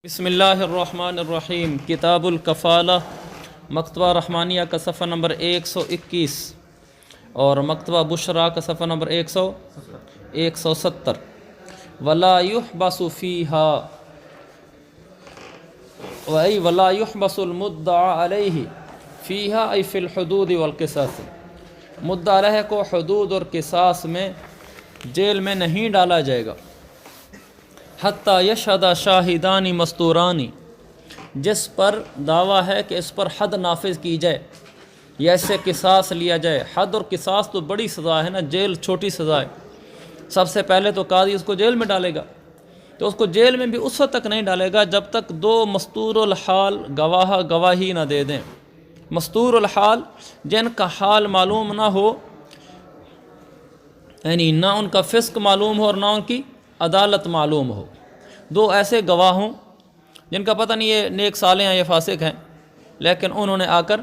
بسم اللہ الرحمن الرحیم۔ کتاب الکفالہ، مکتبہ رحمانیہ کا صفحہ نمبر 121 اور مکتبہ بشرا کا صفحہ نمبر 170۔ ولا یحبس فیہا ولا یحبس المدعى علیہ فیہا ای فی الحدود والقصاص، مدعا علیہ کو حدود اور قصاص میں جیل میں نہیں ڈالا جائے گا حتیٰ یشہد شاہدانی مستورانی، جس پر دعویٰ ہے کہ اس پر حد نافذ کی جائے یا اس سے قصاص لیا جائے۔ حد اور قصاص تو بڑی سزا ہے نا، جیل چھوٹی سزا ہے۔ سب سے پہلے تو قاضی اس کو جیل میں ڈالے گا، تو اس کو جیل میں بھی اس وقت تک نہیں ڈالے گا جب تک دو مستور الحال گواہ گواہی نہ دے دیں۔ مستور الحال جن کا حال معلوم نہ ہو، یعنی نہ ان کا فسق معلوم ہو اور نہ ان کی عدالت معلوم ہو۔ دو ایسے گواہ ہوں جن کا پتہ نہیں یہ نیک صالح ہیں یا فاسق ہیں، لیکن انہوں نے آ کر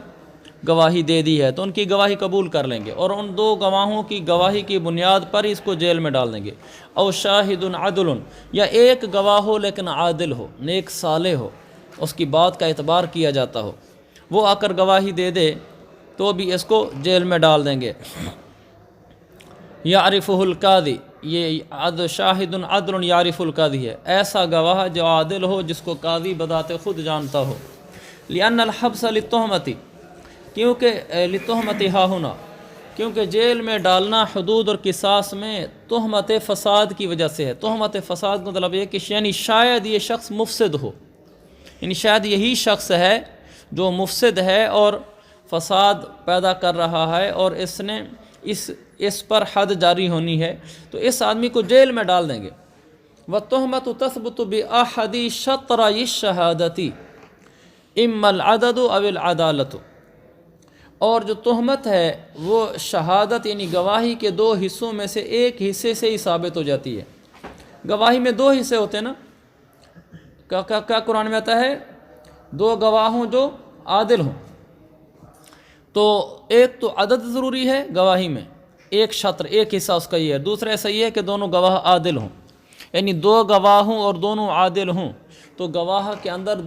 گواہی دے دی ہے تو ان کی گواہی قبول کر لیں گے، اور ان دو گواہوں کی گواہی کی بنیاد پر اس کو جیل میں ڈال دیں گے۔ او شاہد عدل، یا ایک گواہ ہو لیکن عادل ہو، نیک صالح ہو، اس کی بات کا اعتبار کیا جاتا ہو، وہ آ کر گواہی دے دے تو بھی اس کو جیل میں ڈال دیں گے۔ یعرفہ القاضی، یہ شاہد عدل یعرف القاضی ہے، ایسا گواہ جو عادل ہو جس کو قاضی بذات خود جانتا ہو۔ لأن الحبس للتہمۃ، کیونکہ للتہمۃ ہا ہونا، کیونکہ جیل میں ڈالنا حدود اور قصاص میں تہمت فساد کی وجہ سے ہے۔ تہمت فساد کا مطلب یہ کہ یعنی شاید یہ شخص مفسد ہو، یعنی شاید یہی شخص ہے جو مفسد ہے اور فساد پیدا کر رہا ہے، اور اس نے اس پر حد جاری ہونی ہے، تو اس آدمی کو جیل میں ڈال دیں گے۔ وَالتُّهْمَةُ تَثْبُتُ بِأَحَدِ شَطْرَيِ الشَّهَادَةِ إِمَّا الْعَدَدُ أَوِ الْعَدَالَةُ، اور جو تہمت ہے وہ شہادت یعنی گواہی کے دو حصوں میں سے ایک حصے سے ہی ثابت ہو جاتی ہے۔ گواہی میں دو حصے ہوتے ہیں نا، کیا قرآن میں آتا ہے؟ دو گواہ ہوں جو عادل ہوں، تو ایک تو عدد ضروری ہے گواہی میں، ایک شطر ایک حصہ اس کا یہ ہے۔ دوسرا ایسا یہ ہے کہ دونوں گواہ عادل ہوں، یعنی دو گواہ ہوں اور دونوں عادل ہوں، تو گواہ کے اندر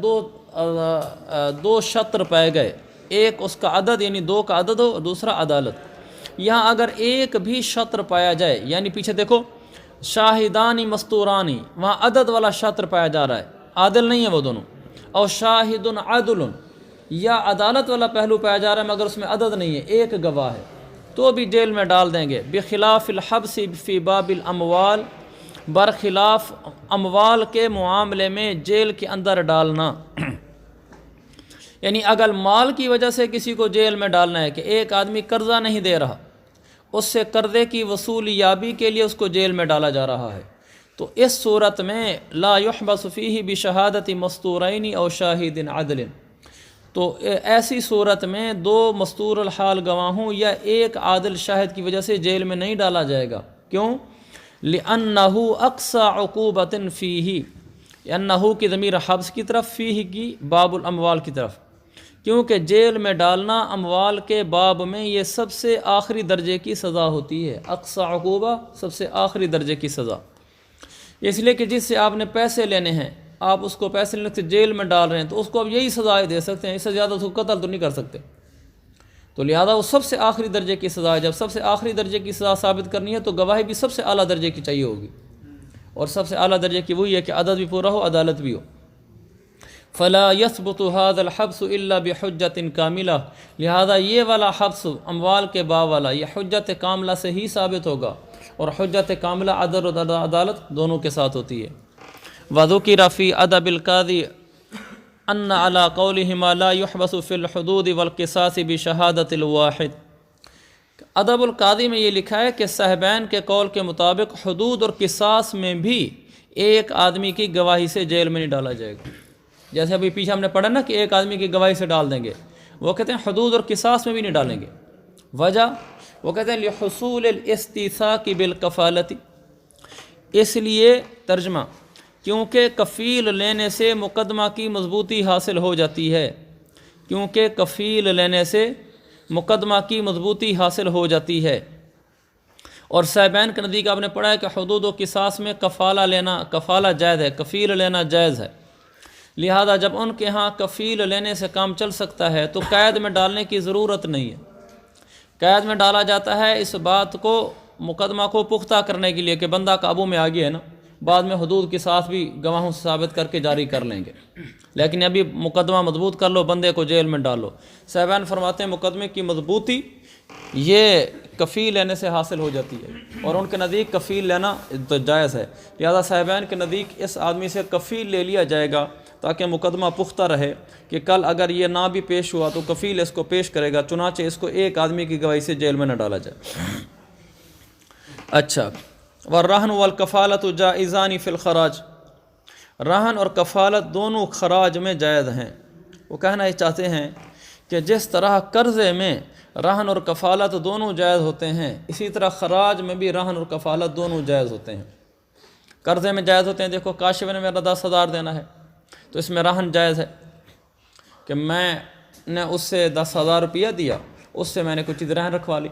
دو شطر پائے گئے، ایک اس کا عدد یعنی دو کا عدد ہو اور دوسرا عدالت۔ یہاں اگر ایک بھی شطر پایا جائے، یعنی پیچھے دیکھو شاہدانی مستورانی، وہاں عدد والا شطر پایا جا رہا ہے، عادل نہیں ہے وہ دونوں۔ اور شاہد عدل، یا عدالت والا پہلو پایا جا رہا ہے مگر اس میں عدد نہیں ہے، ایک گواہ ہے، تو بھی جیل میں ڈال دیں گے۔ بخلاف الحبس فی باب الاموال، برخلاف اموال کے معاملے میں جیل کے اندر ڈالنا، یعنی اگر مال کی وجہ سے کسی کو جیل میں ڈالنا ہے کہ ایک آدمی قرضہ نہیں دے رہا، اس سے قرضے کی وصول یابی کے لیے اس کو جیل میں ڈالا جا رہا ہے، تو اس صورت میں لا یحبس فیہ بشہادت مستورین او شاہد عدل، تو ایسی صورت میں دو مستور الحال گواہوں یا ایک عادل شاہد کی وجہ سے جیل میں نہیں ڈالا جائے گا۔ کیوں؟ لأنہ اقصى عقوبۃ فیہ، انہ کی ضمیر حبس کی طرف، فیہ کی باب الاموال کی طرف، کیونکہ جیل میں ڈالنا اموال کے باب میں یہ سب سے آخری درجے کی سزا ہوتی ہے۔ اقصى عقوبہ سب سے آخری درجے کی سزا، اس لیے کہ جس سے آپ نے پیسے لینے ہیں، آپ اس کو پیسے لینے سے جیل میں ڈال رہے ہیں، تو اس کو اب یہی سزائیں دے سکتے ہیں، اس سے زیادہ اس کو قتل تو نہیں کر سکتے، تو لہذا وہ سب سے آخری درجے کی سزا ہے۔ جب سب سے آخری درجے کی سزا ثابت کرنی ہے تو گواہی بھی سب سے اعلیٰ درجے کی چاہیے ہوگی، اور سب سے اعلیٰ درجے کی وہی ہے کہ عدد بھی پورا ہو، عدالت بھی ہو۔ فلا يثبت هذا الحبس الا بحجت کاملہ، لہذا یہ والا حبس اموال کے باب والا یہ حجت کاملہ سے ہی ثابت ہوگا، اور حجت کاملہ عدل و عدالت دونوں کے ساتھ ہوتی ہے۔ وذکر فی ادب القاضی ان علی قولہما لا یحبس فی الحدود والقصاص بشہادت الواحد، ادب القاضی میں یہ لکھا ہے کہ صاحبین کے قول کے مطابق حدود اور قصاص میں بھی ایک آدمی کی گواہی سے جیل میں نہیں ڈالا جائے گا۔ جیسے ابھی پیچھے ہم نے پڑھا نا کہ ایک آدمی کی گواہی سے ڈال دیں گے، وہ کہتے ہیں حدود اور قصاص میں بھی نہیں ڈالیں گے۔ وجہ وہ کہتے ہیں لحصول الاستیثاق بالکفالۃ، اس لیے ترجمہ کیونکہ کفیل لینے سے مقدمہ کی مضبوطی حاصل ہو جاتی ہے، کیونکہ کفیل لینے سے مقدمہ کی مضبوطی حاصل ہو جاتی ہے۔ اور صاحبین کے نزدیک آپ نے پڑھا ہے کہ حدود و قصاص میں کفالہ لینا، کفالہ جائز ہے، کفیل لینا جائز ہے، لہذا جب ان کے ہاں کفیل لینے سے کام چل سکتا ہے تو قید میں ڈالنے کی ضرورت نہیں ہے۔ قید میں ڈالا جاتا ہے اس بات کو، مقدمہ کو پختہ کرنے کے لیے کہ بندہ قابو میں آ گیا ہے نا، بعد میں حدود کے ساتھ بھی گواہوں سے ثابت کر کے جاری کر لیں گے، لیکن ابھی مقدمہ مضبوط کر لو، بندے کو جیل میں ڈالو۔ صاحبان فرماتے ہیں مقدمے کی مضبوطی یہ کفیل لینے سے حاصل ہو جاتی ہے، اور ان کے نزدیک کفیل لینا تو جائز ہے، لہذا صاحبان کے نزدیک اس آدمی سے کفیل لے لیا جائے گا تاکہ مقدمہ پختہ رہے کہ کل اگر یہ نہ بھی پیش ہوا تو کفیل اس کو پیش کرے گا، چنانچہ اس کو ایک آدمی کی گواہی سے جیل میں نہ ڈالا جائے۔ اچھا، والرہن والکفالت جائزان فی الخراج، رہن اور کفالت دونوں خراج میں جائز ہیں۔ وہ کہنا یہ چاہتے ہیں کہ جس طرح قرضے میں رہن اور کفالت دونوں جائز ہوتے ہیں، اسی طرح خراج میں بھی رہن اور کفالت دونوں جائز ہوتے ہیں۔ قرضے میں جائز ہوتے ہیں، دیکھو کاشف نے میرا 10,000 دینا ہے تو اس میں رہن جائز ہے کہ میں نے اس سے 10,000 روپیہ دیا، اس سے میں نے کچھ چیز رہن رکھوا لی،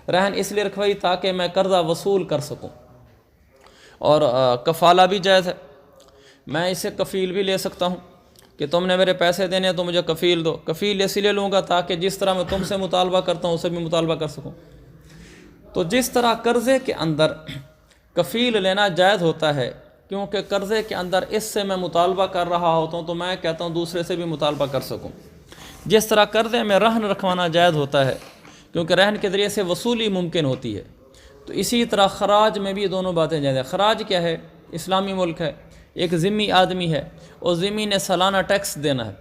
رہن اس لیے رکھوائی تاکہ میں قرضہ وصول کر سکوں۔ اور کفالہ بھی جائز ہے، میں اسے کفیل بھی لے سکتا ہوں کہ تم نے میرے پیسے دینے ہیں تو مجھے کفیل دو، کفیل اس لیے لوں گا تاکہ جس طرح میں تم سے مطالبہ کرتا ہوں اسے بھی مطالبہ کر سکوں۔ تو جس طرح قرضے کے اندر کفیل لینا جائز ہوتا ہے، کیونکہ قرضے کے اندر اس سے میں مطالبہ کر رہا ہوتا ہوں تو میں کہتا ہوں دوسرے سے بھی مطالبہ کر سکوں۔ جس طرح قرضے میں رہن رکھوانا جائز ہوتا ہے کیونکہ رہن کے ذریعے سے وصولی ممکن ہوتی ہے، تو اسی طرح خراج میں بھی دونوں باتیں جائز ہیں۔ خراج کیا ہے؟ اسلامی ملک ہے، ایک ذمی آدمی ہے، اور ذمی نے سالانہ ٹیکس دینا ہے،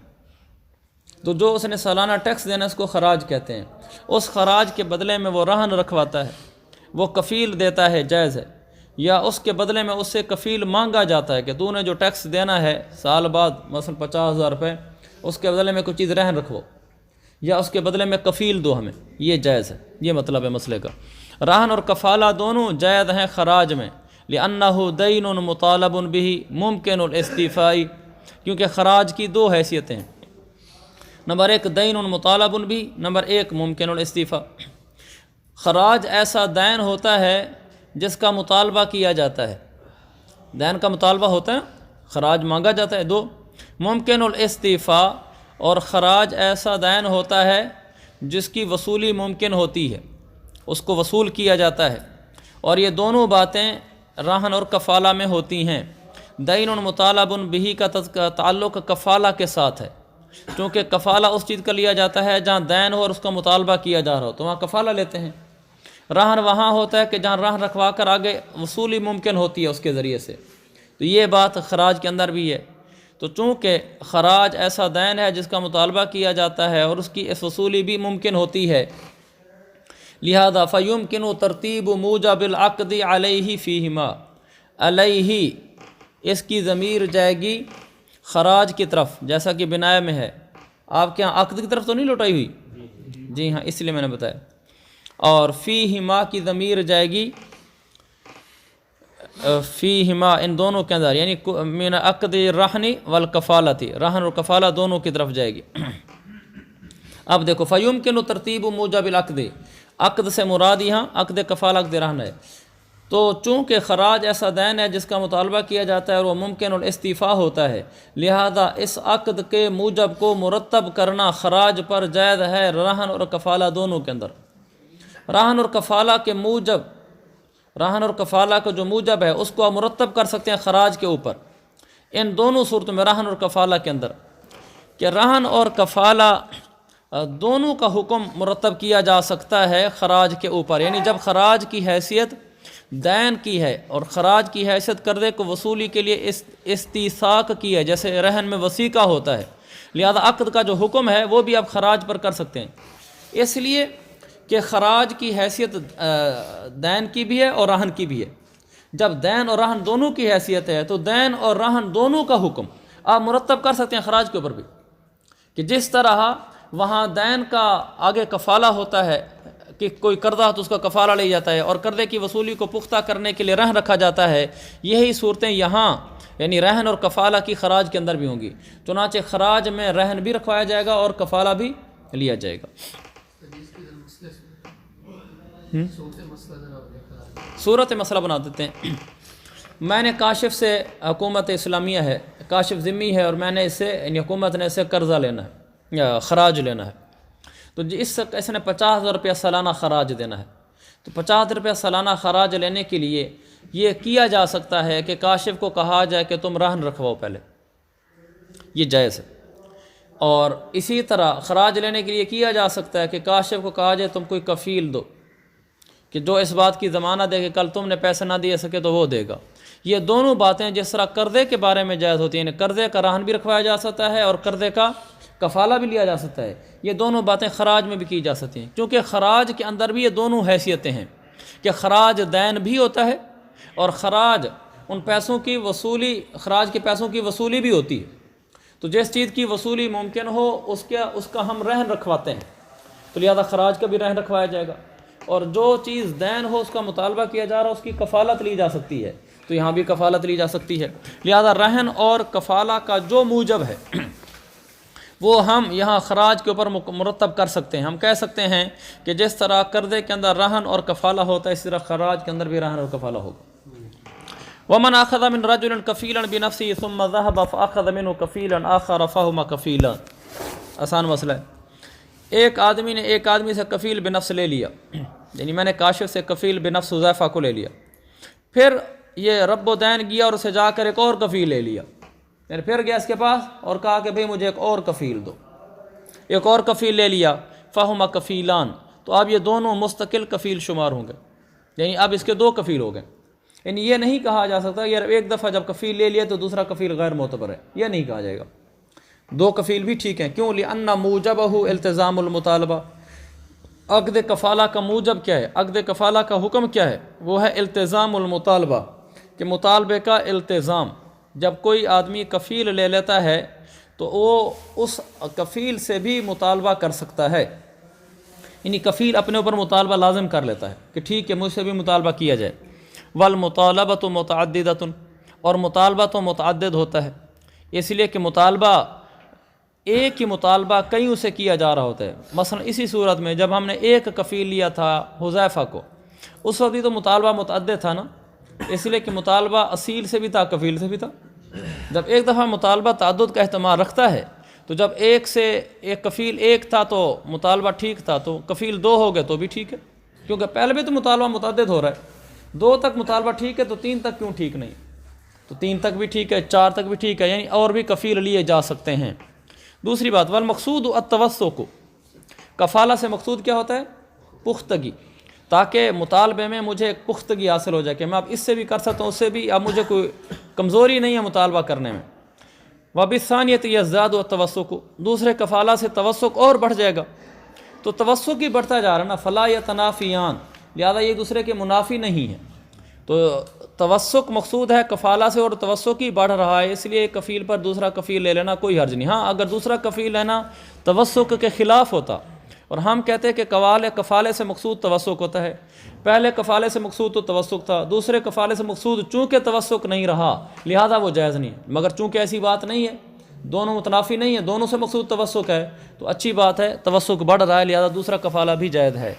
تو جو اس نے سالانہ ٹیکس دینا ہے اس کو خراج کہتے ہیں۔ اس خراج کے بدلے میں وہ رہن رکھواتا ہے، وہ کفیل دیتا ہے، جائز ہے، یا اس کے بدلے میں اس سے کفیل مانگا جاتا ہے کہ تو نے جو ٹیکس دینا ہے سال بعد مثلا 50,000 روپے، اس کے بدلے میں کچھ چیز رہن رکھو، یا اس کے بدلے میں کفیل دو ہمیں، یہ جائز ہے۔ یہ مطلب ہے مسئلے کا۔ رہن اور کفالہ دونوں جائز ہیں خراج میں، لأنہ دین مطالب به ممکن الاستیفاء، کیونکہ خراج کی دو حیثیتیں ہیں، نمبر ایک دین مطالب به، نمبر ایک ممکن الاستیفاء۔ خراج ایسا دین ہوتا ہے جس کا مطالبہ کیا جاتا ہے، دین کا مطالبہ ہوتا ہے، خراج مانگا جاتا ہے۔ دو، ممکن الاستیفاء، اور خراج ایسا دین ہوتا ہے جس کی وصولی ممکن ہوتی ہے، اس کو وصول کیا جاتا ہے، اور یہ دونوں باتیں رہن اور کفالہ میں ہوتی ہیں۔ دین مطالب به کا تعلق کفالہ کے ساتھ ہے، کیونکہ کفالہ اس چیز کا لیا جاتا ہے جہاں دین ہو اور اس کا مطالبہ کیا جا رہا ہو، تو وہاں کفالہ لیتے ہیں۔ رہن وہاں ہوتا ہے کہ جہاں رہن رکھوا کر آگے وصولی ممکن ہوتی ہے اس کے ذریعے سے، تو یہ بات خراج کے اندر بھی ہے۔ تو چونکہ خراج ایسا دین ہے جس کا مطالبہ کیا جاتا ہے اور اس کی اس وصولی بھی ممکن ہوتی ہے، لہذا فَيُمْكِنُ ترتیب موجب العقد علیہ فیہما، علیہ اس کی ضمیر جائے گی خراج کی طرف، جیسا کہ بنائے میں ہے۔ آپ کے یہاں عقد کی طرف تو نہیں لوٹائی ہوئی؟ جی ہاں، اس لیے میں نے بتایا۔ اور فیہما کی ضمیر جائے گی فیہما، ان دونوں کے اندر، یعنی من عقد الرہن والکفالۃ، رہن اور کفالہ دونوں کی طرف جائے گی۔ اب دیکھو فیمکن ترتیب موجب العقد، عقد سے مراد یہاں عقد کفالہ عقد رہن ہے، تو چونکہ خراج ایسا دین ہے جس کا مطالبہ کیا جاتا ہے اور وہ ممکن الاستیفاء ہوتا ہے، لہذا اس عقد کے موجب کو مرتب کرنا خراج پر جائز ہے رہن اور کفالہ دونوں کے اندر۔ رہن اور کفالہ کے موجب، رہن اور کفالہ کا جو موجب ہے اس کو آپ مرتب کر سکتے ہیں خراج کے اوپر، ان دونوں صورتوں میں رہن اور کفالہ کے اندر، کہ رہن اور کفالہ دونوں کا حکم مرتب کیا جا سکتا ہے خراج کے اوپر، یعنی جب خراج کی حیثیت دین کی ہے اور خراج کی حیثیت قرضے کو وصولی کے لیے استیثاق کی ہے، جیسے رہن میں وثیقہ ہوتا ہے، لہذا عقد کا جو حکم ہے وہ بھی آپ خراج پر کر سکتے ہیں، اس لیے کہ خراج کی حیثیت دین کی بھی ہے اور رہن کی بھی ہے۔ جب دین اور رہن دونوں کی حیثیت ہے تو دین اور رہن دونوں کا حکم آپ مرتب کر سکتے ہیں خراج کے اوپر بھی، کہ جس طرح وہاں دین کا آگے کفالہ ہوتا ہے کہ کوئی قرضہ تو اس کا کفالہ لے جاتا ہے، اور قرضے کی وصولی کو پختہ کرنے کے لیے رہن رکھا جاتا ہے، یہی صورتیں یہاں یعنی رہن اور کفالہ کی خراج کے اندر بھی ہوں گی، چنانچہ خراج میں رہن بھی رکھوایا جائے گا اور کفالہ بھی لیا جائے گا۔ صورت مسئلہ بنا دیتے ہیں۔ میں نے کاشف سے، حکومت اسلامیہ ہے، کاشف ذمی ہے، اور میں نے اس سے، یعنی حکومت نے اس سے قرضہ لینا ہے یا خراج لینا ہے، تو اس نے 50,000 روپیہ سالانہ خراج دینا ہے، تو 50 روپیہ سالانہ خراج لینے کے لیے یہ کیا جا سکتا ہے کہ کاشف کو کہا جائے کہ تم رہن رکھواؤ پہلے، یہ جائز ہے۔ اور اسی طرح خراج لینے کے لیے کیا جا سکتا ہے کہ کاشف کو کہا جائے تم کوئی کفیل دو، کہ جو اس بات کی ضمانت دے کہ کل تم نے پیسے نہ دے سکے تو وہ دے گا۔ یہ دونوں باتیں جس طرح قرضے کے بارے میں جائز ہوتی ہیں، یعنی قرضے کا رہن بھی رکھوایا جا سکتا ہے اور قرضے کا کفالہ بھی لیا جا سکتا ہے، یہ دونوں باتیں خراج میں بھی کی جا سکتی ہیں، کیونکہ خراج کے اندر بھی یہ دونوں حیثیتیں ہیں کہ خراج دین بھی ہوتا ہے اور خراج ان پیسوں کی وصولی، خراج کے پیسوں کی وصولی بھی ہوتی ہے۔ تو جس چیز کی وصولی ممکن ہو اس کا ہم رہن رکھواتے ہیں، تو لہذا خراج کا بھی رہن رکھوایا جائے گا، اور جو چیز دین ہو اس کا مطالبہ کیا جا رہا ہے اس کی کفالت لی جا سکتی ہے، تو یہاں بھی کفالت لی جا سکتی ہے۔ لہذا رہن اور کفالہ کا جو موجب ہے وہ ہم یہاں خراج کے اوپر مرتب کر سکتے ہیں۔ ہم کہہ سکتے ہیں کہ جس طرح قرضے کے اندر رہن اور کفالہ ہوتا ہے، اسی طرح خراج کے اندر بھی رہن اور کفالہ ہوگا۔ ومن اخذ من رجل كفيلا بنفسه ثم ذهب فاخذ منه كفيلا آخر فهما كفيلا، آسان مسئلہ ہے۔ ایک آدمی نے ایک آدمی سے کفیل بنفس لے لیا، یعنی میں نے کاشف سے کفیل بنفس حذیفہ کو لے لیا، پھر یہ رب و دین گیا اور اسے جا کر ایک اور کفیل لے لیا، یعنی پھر گیا اس کے پاس اور کہا کہ بھئی مجھے ایک اور کفیل دو، ایک اور کفیل لے لیا، فہما کفیلان، تو اب یہ دونوں مستقل کفیل شمار ہوں گے، یعنی اب اس کے دو کفیل ہو گئے۔ یعنی یہ نہیں کہا جا سکتا یار ایک دفعہ جب کفیل لے لیا تو دوسرا کفیل غیر معتبر ہے، یہ نہیں کہا جائے گا، دو کفیل بھی ٹھیک ہیں۔ کیوں؟ لأن موجبہ التزام المطالبہ، عقد کفالہ کا موجب کیا ہے، عقد کفالہ کا حکم کیا ہے، وہ ہے التزام المطالبہ، کہ مطالبے کا التزام۔ جب کوئی آدمی کفیل لے لیتا ہے تو وہ اس کفیل سے بھی مطالبہ کر سکتا ہے، یعنی کفیل اپنے اوپر مطالبہ لازم کر لیتا ہے کہ ٹھیک ہے مجھ سے بھی مطالبہ کیا جائے۔ والمطالبۃ متعددۃ، اور مطالبہ تو متعدد ہوتا ہے، اس لیے کہ مطالبہ ایک ہی مطالبہ کئیوں سے کیا جا رہا ہوتا ہے۔ مثلا اسی صورت میں جب ہم نے ایک کفیل لیا تھا حذیفہ کو، اس وقت بھی تو مطالبہ متعدد تھا نا، اس لیے کہ مطالبہ اصیل سے بھی تھا، کفیل سے بھی تھا۔ جب ایک دفعہ مطالبہ تعدد کا احتمال رکھتا ہے تو جب ایک سے ایک کفیل ایک تھا تو مطالبہ ٹھیک تھا، تو کفیل دو ہو گئے تو بھی ٹھیک ہے، کیونکہ پہلے بھی تو مطالبہ متعدد ہو رہا ہے۔ دو تک مطالبہ ٹھیک ہے تو تین تک کیوں ٹھیک نہیں؟ تو تین تک بھی ٹھیک ہے، چار تک بھی ٹھیک ہے، یعنی اور بھی کفیل لیے جا سکتے ہیں۔ دوسری بات، والمقصود التوسق، کفالہ سے مقصود کیا ہوتا ہے؟ پختگی، تاکہ مطالبے میں مجھے ایک پختگی حاصل ہو جائے کہ میں اب اس سے بھی کر سکتا ہوں، اس سے بھی، اب مجھے کوئی کمزوری نہیں ہے مطالبہ کرنے میں۔ وبالثانیۃ یزداد التوسق، دوسرے کفالہ سے توسق اور بڑھ جائے گا، تو توسق ہی بڑھتا جا رہا ہے نا، فلا یتنافیان، لہذا یہ دوسرے کے منافی نہیں ہے۔ تو توسق مقصود ہے کفالہ سے، اور توسق ہی بڑھ رہا ہے، اس لیے کفیل پر دوسرا کفیل لے لینا کوئی حرج نہیں۔ ہاں اگر دوسرا کفیل لینا توسق کے خلاف ہوتا، اور ہم کہتے ہیں کہ کفالے سے مقصود توسق ہوتا ہے، پہلے کفالے سے مقصود تو توسق تھا، دوسرے کفالے سے مقصود چونکہ توسق نہیں رہا لہذا وہ جائز نہیں، مگر چونکہ ایسی بات نہیں ہے، دونوں متنافی نہیں ہیں، دونوں سے مقصود توسق ہے تو اچھی بات ہے، توسق بڑھ رہا ہے لہذا دوسرا کفالہ بھی جائز ہے۔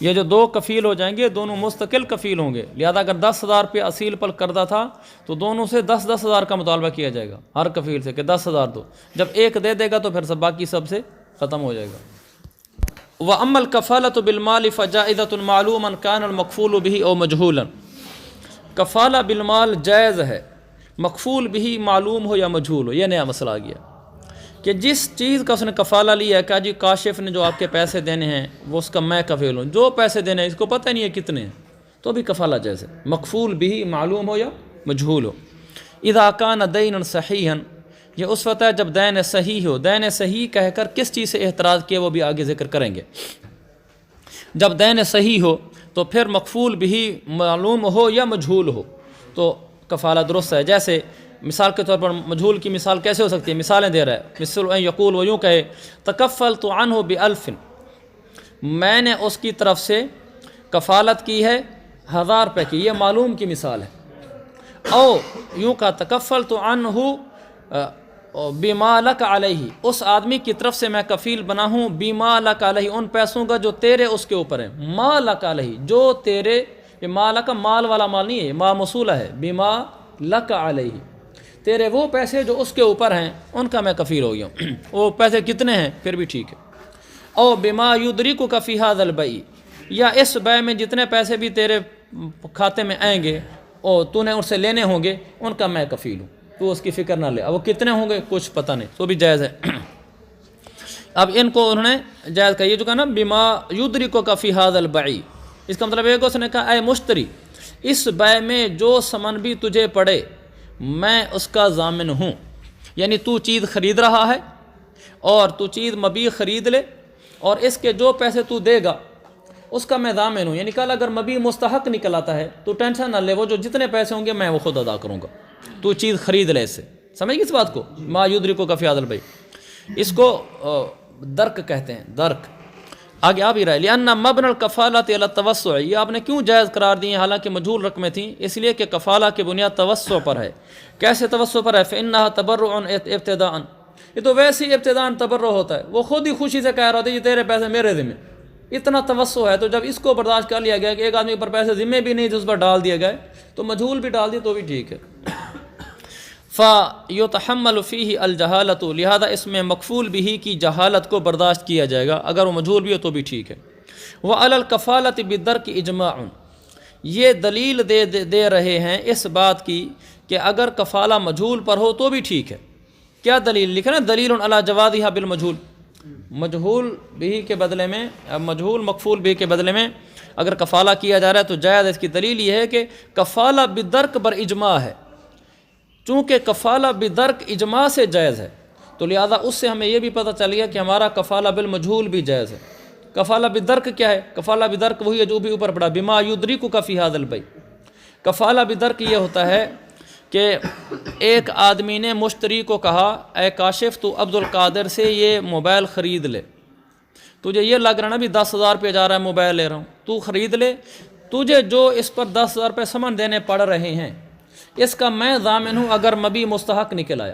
یہ جو دو کفیل ہو جائیں گے دونوں مستقل کفیل ہوں گے، لہذا اگر 10,000 روپیہ اصیل پر قرضہ تھا تو دونوں سے 10,000 کا مطالبہ کیا جائے گا، ہر کفیل سے کہ 10,000 دو، جب ایک دے دے گا تو پھر باقی سب سے ختم ہو جائے گا۔ وَأَمَّا الْكَفَالَةُ بِالْمَالِ فَجَائِزَةٌ مَعْلُومًا كَانَ الْمَكْفُولُ بِهِ أَوْ مَجْهُولًا، کفالہ بالمال جائز ہے، مکفول بھی معلوم ہو یا مجہول ہو۔ یہ نیا مسئلہ آ گیا کہ جس چیز کا اس نے کفالہ لیا ہے، کہ جی کاشف نے جو آپ کے پیسے دینے ہیں وہ اس کا میں کفیل ہوں، جو پیسے دینے ہیں اس کو پتہ نہیں ہے کتنے ہیں، تو بھی کفالہ جائز ہے، مکفول بھی معلوم ہو یا مجہول ہو۔ اذا کان دینا صحیحا، یہ اس وقت ہے جب دین صحیح ہو۔ دین صحیح کہہ کر کس چیز سے احتراز کیا وہ بھی آگے ذکر کریں گے۔ جب دین صحیح ہو تو پھر مکفول بھی معلوم ہو یا مجہول ہو تو کفالہ درست ہے۔ جیسے مثال کے طور پر مجہول کی مثال کیسے ہو سکتی ہے؟ مثالیں دے رہا ہے، مثل ان یقول، وہ یوں کہے تکفلت عنہ ب1000، میں نے اس کی طرف سے کفالت کی ہے 1000 روپے کی، یہ معلوم کی مثال ہے۔ او یوں کہا تکفلت عنہ بما لک علیہ، اس آدمی کی طرف سے میں کفیل بنا ہوں بما لک علیہ، ان پیسوں کا جو تیرے اس کے اوپر ہیں، ما لک علیہ، جو تیرے یہ ما لک مال والا مال نہیں ہے، ما موصولہ ہے، بما لک علیہ، تیرے وہ پیسے جو اس کے اوپر ہیں ان کا میں کفیل ہو گیا ہوں، وہ پیسے کتنے ہیں پھر بھی ٹھیک ہے۔ او بما یدرکک فی ھذا البیع، یا اس بیع میں جتنے پیسے بھی تیرے کھاتے میں آئیں گے اور تو نے ان سے لینے ہوں گے ان کا میں کفیل ہوں، تو اس کی فکر نہ لے۔ اب وہ کتنے ہوں گے کچھ پتہ نہیں، تو بھی جائز ہے۔ اب ان کو انہوں نے جائز کہا، یہ جو کہا نا بما یدرکک فی ھذا البیع، اس کا مطلب ایک اس نے کہا اے مشتری، اس بیع میں جو ثمن بھی تجھے پڑے میں اس کا ضامن ہوں، یعنی تو چیز خرید رہا ہے اور تو چیز مبیع خرید لے اور اس کے جو پیسے تو دے گا اس کا میں ضامن ہوں، یعنی کل اگر مبیع مستحق نکل آتا ہے تو ٹینشن نہ لے، وہ جو جتنے پیسے ہوں گے میں وہ خود ادا کروں گا، تو چیز خرید لے اس سے۔ سمجھ گئی اس بات کو؟ ما یدرکک فی ھذا البیع، اس کو درک کہتے ہیں، درک۔ آگے آ بھی رہا ہے لأن مبنى الکفالۃ علی التوسع، یہ آپ نے کیوں جائز قرار دی ہیں حالانکہ مجہول رقمیں تھیں؟ اس لیے کہ کفالہ کی بنیاد توسع پر ہے۔ کیسے توسع پر ہے؟ فإنها تبرع ابتداء، یہ تو ویسے ہی ابتداء تبرع ہوتا ہے، وہ خود ہی خوشی سے کہہ رہا تھا یہ تیرے پیسے میرے ذمہ، اتنا توسع ہے۔ تو جب اس کو برداشت کر لیا گیا کہ ایک آدمی پر پیسے ذمہ بھی نہیں جو اس پر ڈال دیے گئے، تو مجہول بھی ڈال دی تو بھی ٹھیک ہے۔ فَيُتَحَمَّلُ فِيهِ الْجَهَالَةُ، لہذا اس میں مکفول بھی کی جہالت کو برداشت کیا جائے گا، اگر وہ مجہول بھی ہو تو بھی ٹھیک ہے۔ وَعَلَى الْكَفَالَةِ بِالدَّرْكِ اجماع، یہ دلیل دے رہے ہیں اس بات کی کہ اگر کفالہ مجہول پر ہو تو بھی ٹھیک ہے۔ کیا دلیل لکھا نا؟ دلیل علی جوازها بالمجہول، مجہول بھی کے بدلے میں، مجہول مکفول بھی کے بدلے میں اگر کفالہ کیا جا رہا ہے تو جائز ہے۔ اس کی دلیل یہ ہے کہ کفالہ بالدرک بر اجماع ہے، چونکہ کفالہ بدرک اجماع سے جائز ہے تو لہذا اس سے ہمیں یہ بھی پتہ چل گیا کہ ہمارا کفالہ بالمجہول بھی جائز ہے۔ کفالہ بدرک کیا ہے؟ کفالہ بدرک وہی ہے جو بھی اوپر پڑا، بما یدرکک فی ھذا البیع۔ کفالہ بدرک یہ ہوتا ہے کہ ایک آدمی نے مشتری کو کہا اے کاشف تو عبد القادر سے یہ موبائل خرید لے، تجھے یہ لگ رہا نا بھی 10,000 روپے جا رہا ہے موبائل لے رہا ہوں، تو خرید لے، تجھے جو اس پر 10,000 روپے ثمن دینے پڑ رہے ہیں اس کا میں ضامن ہوں اگر مبیع مستحق نکل آیا۔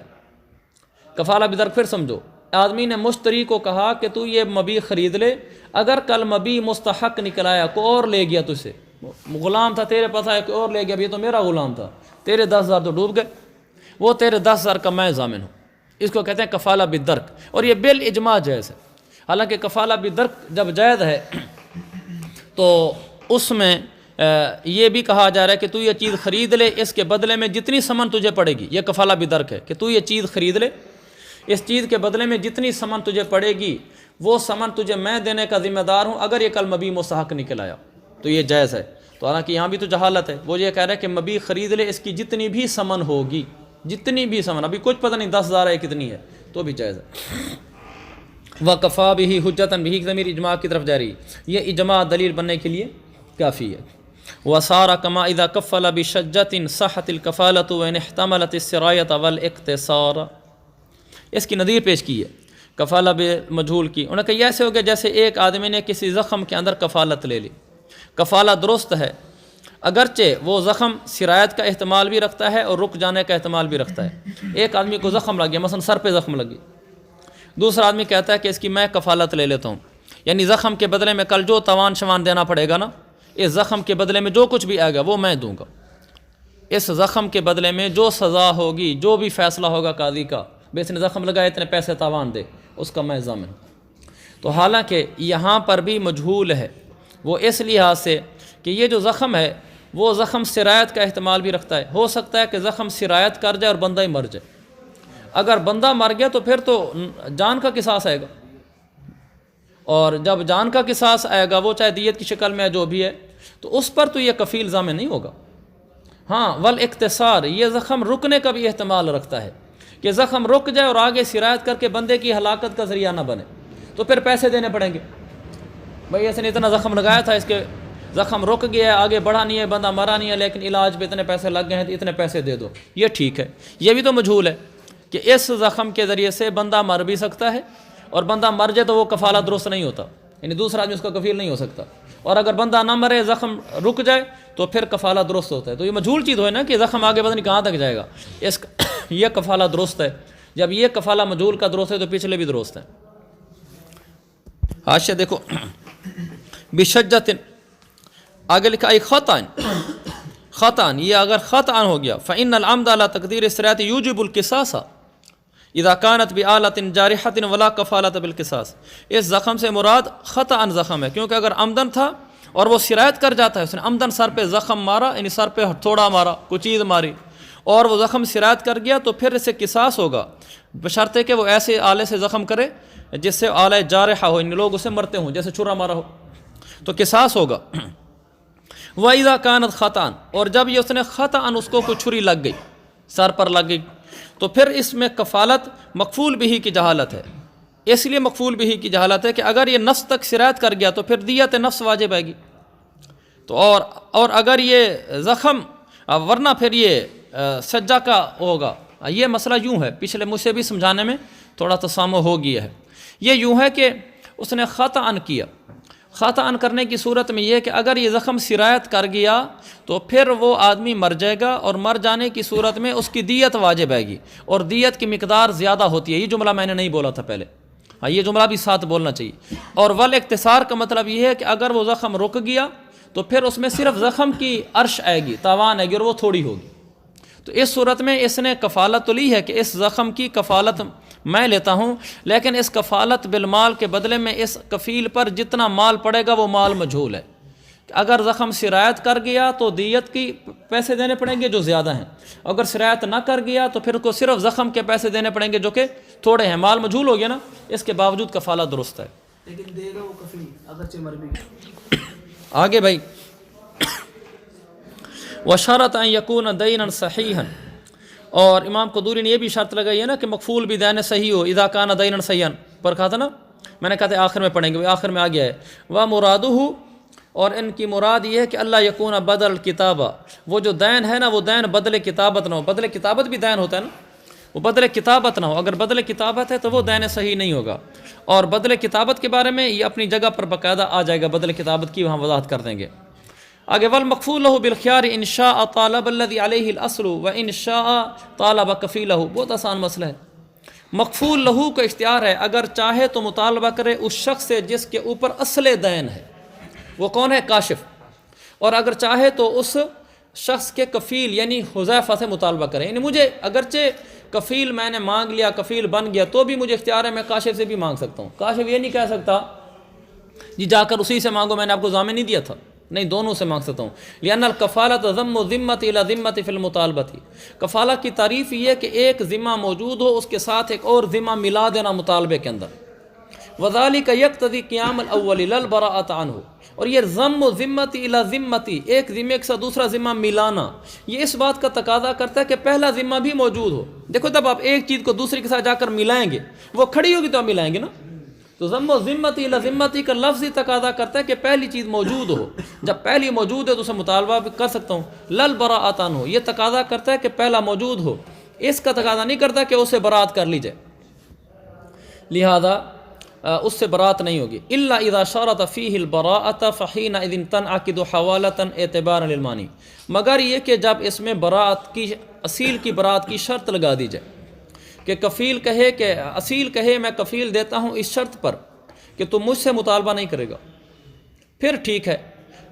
کفالہ بدرک پھر سمجھو، آدمی نے مشتری کو کہا کہ تو یہ مبیع خرید لے، اگر کل مبیع مستحق نکل آیا کوئی اور لے گیا، تجھ سے غلام تھا تیرے پاس آیا کوئی اور لے گیا، یہ تو میرا غلام تھا، تیرے 10,000 تو ڈوب گئے، وہ تیرے 10,000 کا میں ضامن ہوں، اس کو کہتے ہیں کفالہ بدرک، اور یہ بالاجماع جائز ہے۔ حالانکہ کفالہ بدرک جب جائز ہے تو اس میں یہ بھی کہا جا رہا ہے کہ تو یہ چیز خرید لے، اس کے بدلے میں جتنی ثمن تجھے پڑے گی، یہ کفالہ بدرک ہے کہ تو یہ چیز خرید لے، اس چیز کے بدلے میں جتنی ثمن تجھے پڑے گی وہ ثمن تجھے میں دینے کا ذمہ دار ہوں اگر یہ کل مبیع مستحق نکل آیا، تو یہ جائز ہے۔ تو حالانکہ یہاں بھی تو جہالت ہے، وہ یہ کہہ رہا ہے کہ مبیع خرید لے، اس کی جتنی بھی ثمن ہوگی، جتنی بھی ثمن، ابھی کچھ پتہ نہیں 10,000 ہے کتنی ہے، تو بھی جائز ہے۔ وَقَفَا بِهِ حُجَّةً بِهِ کی ضمیر اجماع کی طرف جا رہی ہے، یہ اجماع دلیل بننے کے لیے کافی ہے۔ وَصَارَ كَمَا إِذَا كَفَّلَ بِشَجَّةٍ صَحَّتِ الْكَفَالَةُ وَإِنِ احْتَمَلَتِ السِّرَایَةَ وَالْاِقْتِصَارَ، اس کی نظیر پیش کی ہے کفالہ مجہول کی۔ انہوں نے کہا یہ ایسے ہو گیا جیسے ایک آدمی نے کسی زخم کے اندر کفالت لے لی، کفالہ درست ہے اگرچہ وہ زخم سرایت کا احتمال بھی رکھتا ہے اور رک جانے کا احتمال بھی رکھتا ہے۔ ایک آدمی کو زخم لگ گیا، مثلا سر پہ زخم لگی، دوسرا آدمی کہتا ہے کہ اس کی میں کفالت لے لیتا ہوں، یعنی زخم کے بدلے میں کل جو تاوان شوان دینا پڑے گا نا، اس زخم کے بدلے میں جو کچھ بھی آئے گا وہ میں دوں گا، اس زخم کے بدلے میں جو سزا ہوگی، جو بھی فیصلہ ہوگا قاضی کا، بے اس نے زخم لگایا اتنے پیسے تاوان دے، اس کا میں ضامن ہوں۔ تو حالانکہ یہاں پر بھی مجہول ہے وہ اس لحاظ سے کہ یہ جو زخم ہے وہ زخم سرایت کا احتمال بھی رکھتا ہے، ہو سکتا ہے کہ زخم سرایت کر جائے اور بندہ ہی مر جائے، اگر بندہ مر گیا تو پھر تو جان کا قصاص آئے گا، اور جب جان کا قصاص آئے گا وہ چاہے دیت کی شکل میں جو بھی ہے تو اس پر تو یہ کفیل ضامن نہیں ہوگا۔ ہاں والاقتصار، یہ زخم رکنے کا بھی احتمال رکھتا ہے کہ زخم رک جائے اور آگے سرایت کر کے بندے کی ہلاکت کا ذریعہ نہ بنے، تو پھر پیسے دینے پڑیں گے، بھائی ایسے نے اتنا زخم لگایا تھا، اس کے زخم رک گیا ہے، آگے بڑھا نہیں ہے، بندہ مرا نہیں ہے، لیکن علاج پہ اتنے پیسے لگ گئے ہیں تو اتنے پیسے دے دو، یہ ٹھیک ہے۔ یہ بھی تو مجہول ہے کہ اس زخم کے ذریعے سے بندہ مر بھی سکتا ہے، اور بندہ مر جائے تو وہ کفالہ درست نہیں ہوتا، یعنی دوسرا آدمی اس کا کفیل نہیں ہو سکتا، اور اگر بندہ نہ مرے زخم رک جائے تو پھر کفالہ درست ہوتا ہے۔ تو یہ مجہول چیز ہے نا کہ زخم آگے پتہ نہیں کہاں تک جائے گا، اس یہ کفالہ درست ہے۔ جب یہ کفالہ مجہول کا درست ہے تو پچھلے بھی درست ہیں۔ حاشیہ دیکھو، بشجۃ آگے لکھا ہے خطأً، یہ اگر خطأً ہو گیا فإن العمد على تقدیر الصراط یوجب القصاص اذا كانت بآلة جارحة ولا کفالۃ بالقصاص. اس زخم سے مراد خطأً زخم ہے، کیونکہ اگر عمدن تھا اور وہ سرایت کر جاتا ہے، اس نے عمدن سر پہ زخم مارا، یعنی سر پہ تھوڑا مارا، کوئی چیز ماری، اور وہ زخم سرایت کر گیا تو پھر اسے قصاص ہوگا، بشرطے کہ وہ ایسے آلے سے زخم کرے جس سے آلہ جارحہ ہو، یعنی لوگ اسے مرتے ہوں، جیسے چھرا مارا ہو، تو قصاص ہوگا. وَإِذَا كَانَتْ خَطَأً، اور جب یہ اس نے خطأً اس کو کوئی چھری لگ گئی، سر پر لگ گئی، تو پھر اس میں کفالت مقفول بہ کی جہالت ہے. اس لیے مقفول بہ کی جہالت ہے کہ اگر یہ نفس تک سرایت کر گیا تو پھر دیت نفس واجب آئے گی. تو اور اگر یہ زخم، ورنہ پھر یہ سجا کا ہوگا. یہ مسئلہ یوں ہے، پچھلے مجھ سے بھی سمجھانے میں تھوڑا تسامح ہو گیا ہے. یہ یوں ہے کہ اس نے خطأً کیا. خطأً کرنے کی صورت میں یہ کہ اگر یہ زخم سرایت کر گیا تو پھر وہ آدمی مر جائے گا، اور مر جانے کی صورت میں اس کی دیت واجب آئے گی، اور دیت کی مقدار زیادہ ہوتی ہے. یہ جملہ میں نے نہیں بولا تھا پہلے، یہ جملہ بھی ساتھ بولنا چاہیے. اور والاختصار کا مطلب یہ ہے کہ اگر وہ زخم رک گیا تو پھر اس میں صرف زخم کی عرش آئے گی، تاوان آئے گی، اور وہ تھوڑی ہوگی. تو اس صورت میں اس نے کفالت تو لی ہے کہ اس زخم کی کفالت میں لیتا ہوں، لیکن اس کفالت بالمال کے بدلے میں اس کفیل پر جتنا مال پڑے گا وہ مال مجہول ہے. اگر زخم سرایت کر گیا تو دیت کی پیسے دینے پڑیں گے جو زیادہ ہیں، اگر سرایت نہ کر گیا تو پھر کو صرف زخم کے پیسے دینے پڑیں گے جو کہ تھوڑے ہیں. مال مجہول ہو گیا نا، اس کے باوجود کفالت درست ہے. لیکن دے گا وہ کفیل اگرچہ مر بھی. آگے بھائی، وشرط ان یکون دینا صحیحا، اور امام قدوری نے یہ بھی شرط لگائی ہے نا کہ مقفول بھی دین صحیح ہو. اذا کان دینا صحیحا پر کہا تھا نا، میں نے کہا تھا آخر میں پڑھیں گے، آخر میں آ گیا ہے. ومرادہ، اور ان کی مراد یہ ہے کہ اللہ یکون بدل کتابہ، وہ جو دین ہے نا وہ دین بدل کتابت نہ ہو. بدل کتابت بھی دین ہوتا ہے نا، وہ بدل کتابت نہ ہو. اگر بدل کتابت ہے تو وہ دین صحیح نہیں ہوگا. اور بدل کتابت کے بارے میں یہ اپنی جگہ پر باقاعدہ آ جائے گا، بدل کتابت کی وہاں وضاحت کر دیں گے آگے. والمکفول له بالخیار ان شاء طالب الذي عليه الاصل وان شاء طالب کفیلہ. بہت آسان مسئلہ ہے. مکفول لہو کا اختیار ہے، اگر چاہے تو مطالبہ کرے اس شخص سے جس کے اوپر اصل دین ہے، وہ کون ہے؟ کاشف. اور اگر چاہے تو اس شخص کے کفیل یعنی حذیفہ سے مطالبہ کرے. یعنی مجھے اگرچہ کفیل میں نے مانگ لیا، کفیل بن گیا، تو بھی مجھے اختیار ہے، میں کاشف سے بھی مانگ سکتا ہوں. کاشف یہ نہیں کہہ سکتا جی جا کر اسی سے مانگو، میں نے آپ کو ضامن نہیں دیا تھا. نہیں، دونوں سے مانگ سکتا ہوں. لأن الکفالۃ ضم ذمۃ الی ذمۃ فی المطالبۃ. کفالت کی تعریف یہ ہے کہ ایک ذمہ موجود ہو، اس کے ساتھ ایک اور ذمہ ملا دینا مطالبے کے اندر. وذالک یقتضی قیام الاول لا البراءۃ عنہ. اور یہ ضم ذمۃ الی ذمۃ، ایک ذمے کے ساتھ دوسرا ذمہ ملانا، یہ اس بات کا تقاضا کرتا ہے کہ پہلا ذمہ بھی موجود ہو. دیکھو جب آپ ایک چیز کو دوسری کے ساتھ جا کر ملائیں گے، وہ کھڑی ہوگی تو آپ ملائیں گے نا. تو ضم و ذمتی الی ذمتی کا لفظی تقاضا کرتا ہے کہ پہلی چیز موجود ہو. جب پہلی موجود ہے تو اسے مطالبہ بھی کر سکتا ہوں. لل براءۃ عنہ، یہ تقاضا کرتا ہے کہ پہلا موجود ہو، اس کا تقاضا نہیں کرتا کہ اسے برات کر لی جائے، لہذا اس سے برات نہیں ہوگی. الا اذا شرط فیہ البراءۃ فحینئذ تنعقد حوالۃ اعتبارا للمانی. مگر یہ کہ جب اس میں برات کی، اصیل کی برات کی شرط لگا دی جائے کہ کفیل کہے کہ اصیل کہے میں کفیل دیتا ہوں اس شرط پر کہ تم مجھ سے مطالبہ نہیں کرے گا، پھر ٹھیک ہے،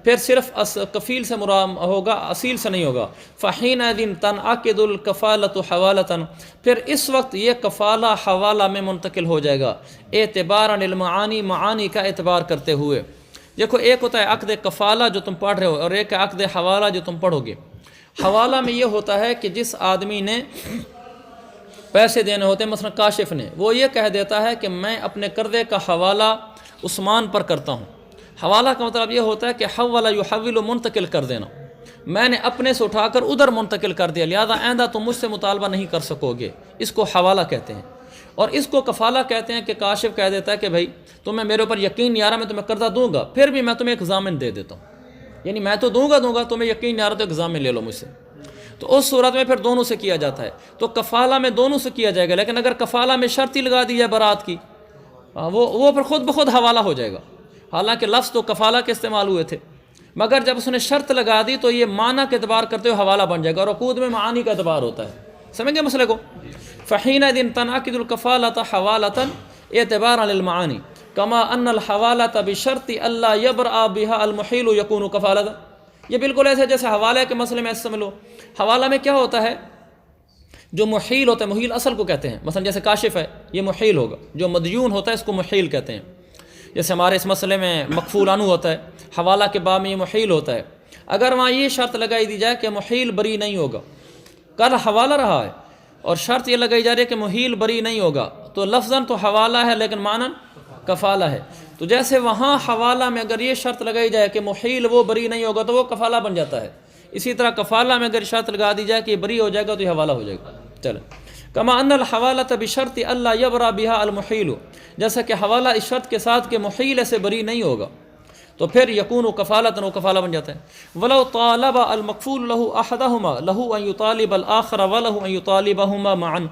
پھر صرف کفیل سے مرام ہوگا، اصیل سے نہیں ہوگا. فحینئذ تنعقد الکفالۃ حوالۃ، پھر اس وقت یہ کفالہ حوالہ میں منتقل ہو جائے گا، اعتبارا للمعانی، معانی کا اعتبار کرتے ہوئے. دیکھو ایک ہوتا ہے عقد کفالہ جو تم پڑھ رہے ہو، اور ایک ہے عقد حوالہ جو تم پڑھو گے. حوالہ میں یہ ہوتا ہے کہ جس آدمی نے پیسے دینے ہوتے ہیں، مثلا کاشف نے، وہ یہ کہہ دیتا ہے کہ میں اپنے قرضے کا حوالہ عثمان پر کرتا ہوں. حوالہ کا مطلب یہ ہوتا ہے کہ حول یحول، منتقل کر دینا. میں نے اپنے سے اٹھا کر ادھر منتقل کر دیا، لہذا آئندہ تم مجھ سے مطالبہ نہیں کر سکو گے. اس کو حوالہ کہتے ہیں. اور اس کو کفالہ کہتے ہیں کہ کاشف کہہ دیتا ہے کہ بھائی تمہیں میرے اوپر یقین نہیں آ رہا، میں تمہیں قرضہ دوں گا، پھر بھی میں تمہیں ایک ضامن دے دیتا ہوں. یعنی میں تو دوں گا، تمہیں یقین نہیں آ رہا تو ایک ضامن لے لو مجھ سے. تو اس صورت میں پھر دونوں سے کیا جاتا ہے. تو کفالہ میں دونوں سے کیا جائے گا، لیکن اگر کفالہ میں شرط ہی لگا دی جائے برات کی، وہ پھر خود بخود حوالہ ہو جائے گا. حالانکہ لفظ تو کفالہ کے استعمال ہوئے تھے، مگر جب اس نے شرط لگا دی تو یہ معنی کے اعتبار کرتے ہوئے حوالہ بن جائے گا، اور عقود میں معانی کا اعتبار ہوتا ہے. سمجھ گئے مسئلے کو؟ فحینئذ تنعقد الکفالۃ حوالۃ، اعتبارا للمعانی کما ان الحوالۃ بشرط اللہ یبرأ بها المحیل یکون کفالۃ. یہ بالکل ایسے جیسے حوالے کے مسئلے میں ایسے سمجھ لو. حوالہ میں کیا ہوتا ہے؟ جو محیل ہوتا ہے، محیل اصل کو کہتے ہیں، مثلا جیسے کاشف ہے یہ محیل ہوگا، جو مدیون ہوتا ہے اس کو محیل کہتے ہیں. جیسے ہمارے اس مسئلے میں مکفول عنہ ہوتا ہے، حوالہ کے باب میں یہ محیل ہوتا ہے. اگر وہاں یہ شرط لگائی دی جائے کہ محیل بری نہیں ہوگا، کل حوالہ رہا ہے اور شرط یہ لگائی جا رہی ہے کہ محیل بری نہیں ہوگا، تو لفظاً تو حوالہ ہے لیکن معناً کفالہ ہے. تو جیسے وہاں حوالہ میں اگر یہ شرط لگائی جائے کہ محیل وہ بری نہیں ہوگا تو وہ کفالہ بن جاتا ہے. اسی طرح کفالہ میں اگر شرط لگا دی جائے کہ یہ بری ہو جائے گا تو یہ حوالہ ہو جائے گا. چلیں، کما ان الحوالۃ بشرط اللہ یبرأ بها المحیل، جیسا کہ حوالہ اس شرط کے ساتھ کہ محیل سے بری نہیں ہوگا تو پھر یکون کفالۃ، وہ کفالہ بن جاتا ہے. ولو طالب المکفول له احدهما له ان يطالب الاخر وله ان يطالبهما معا.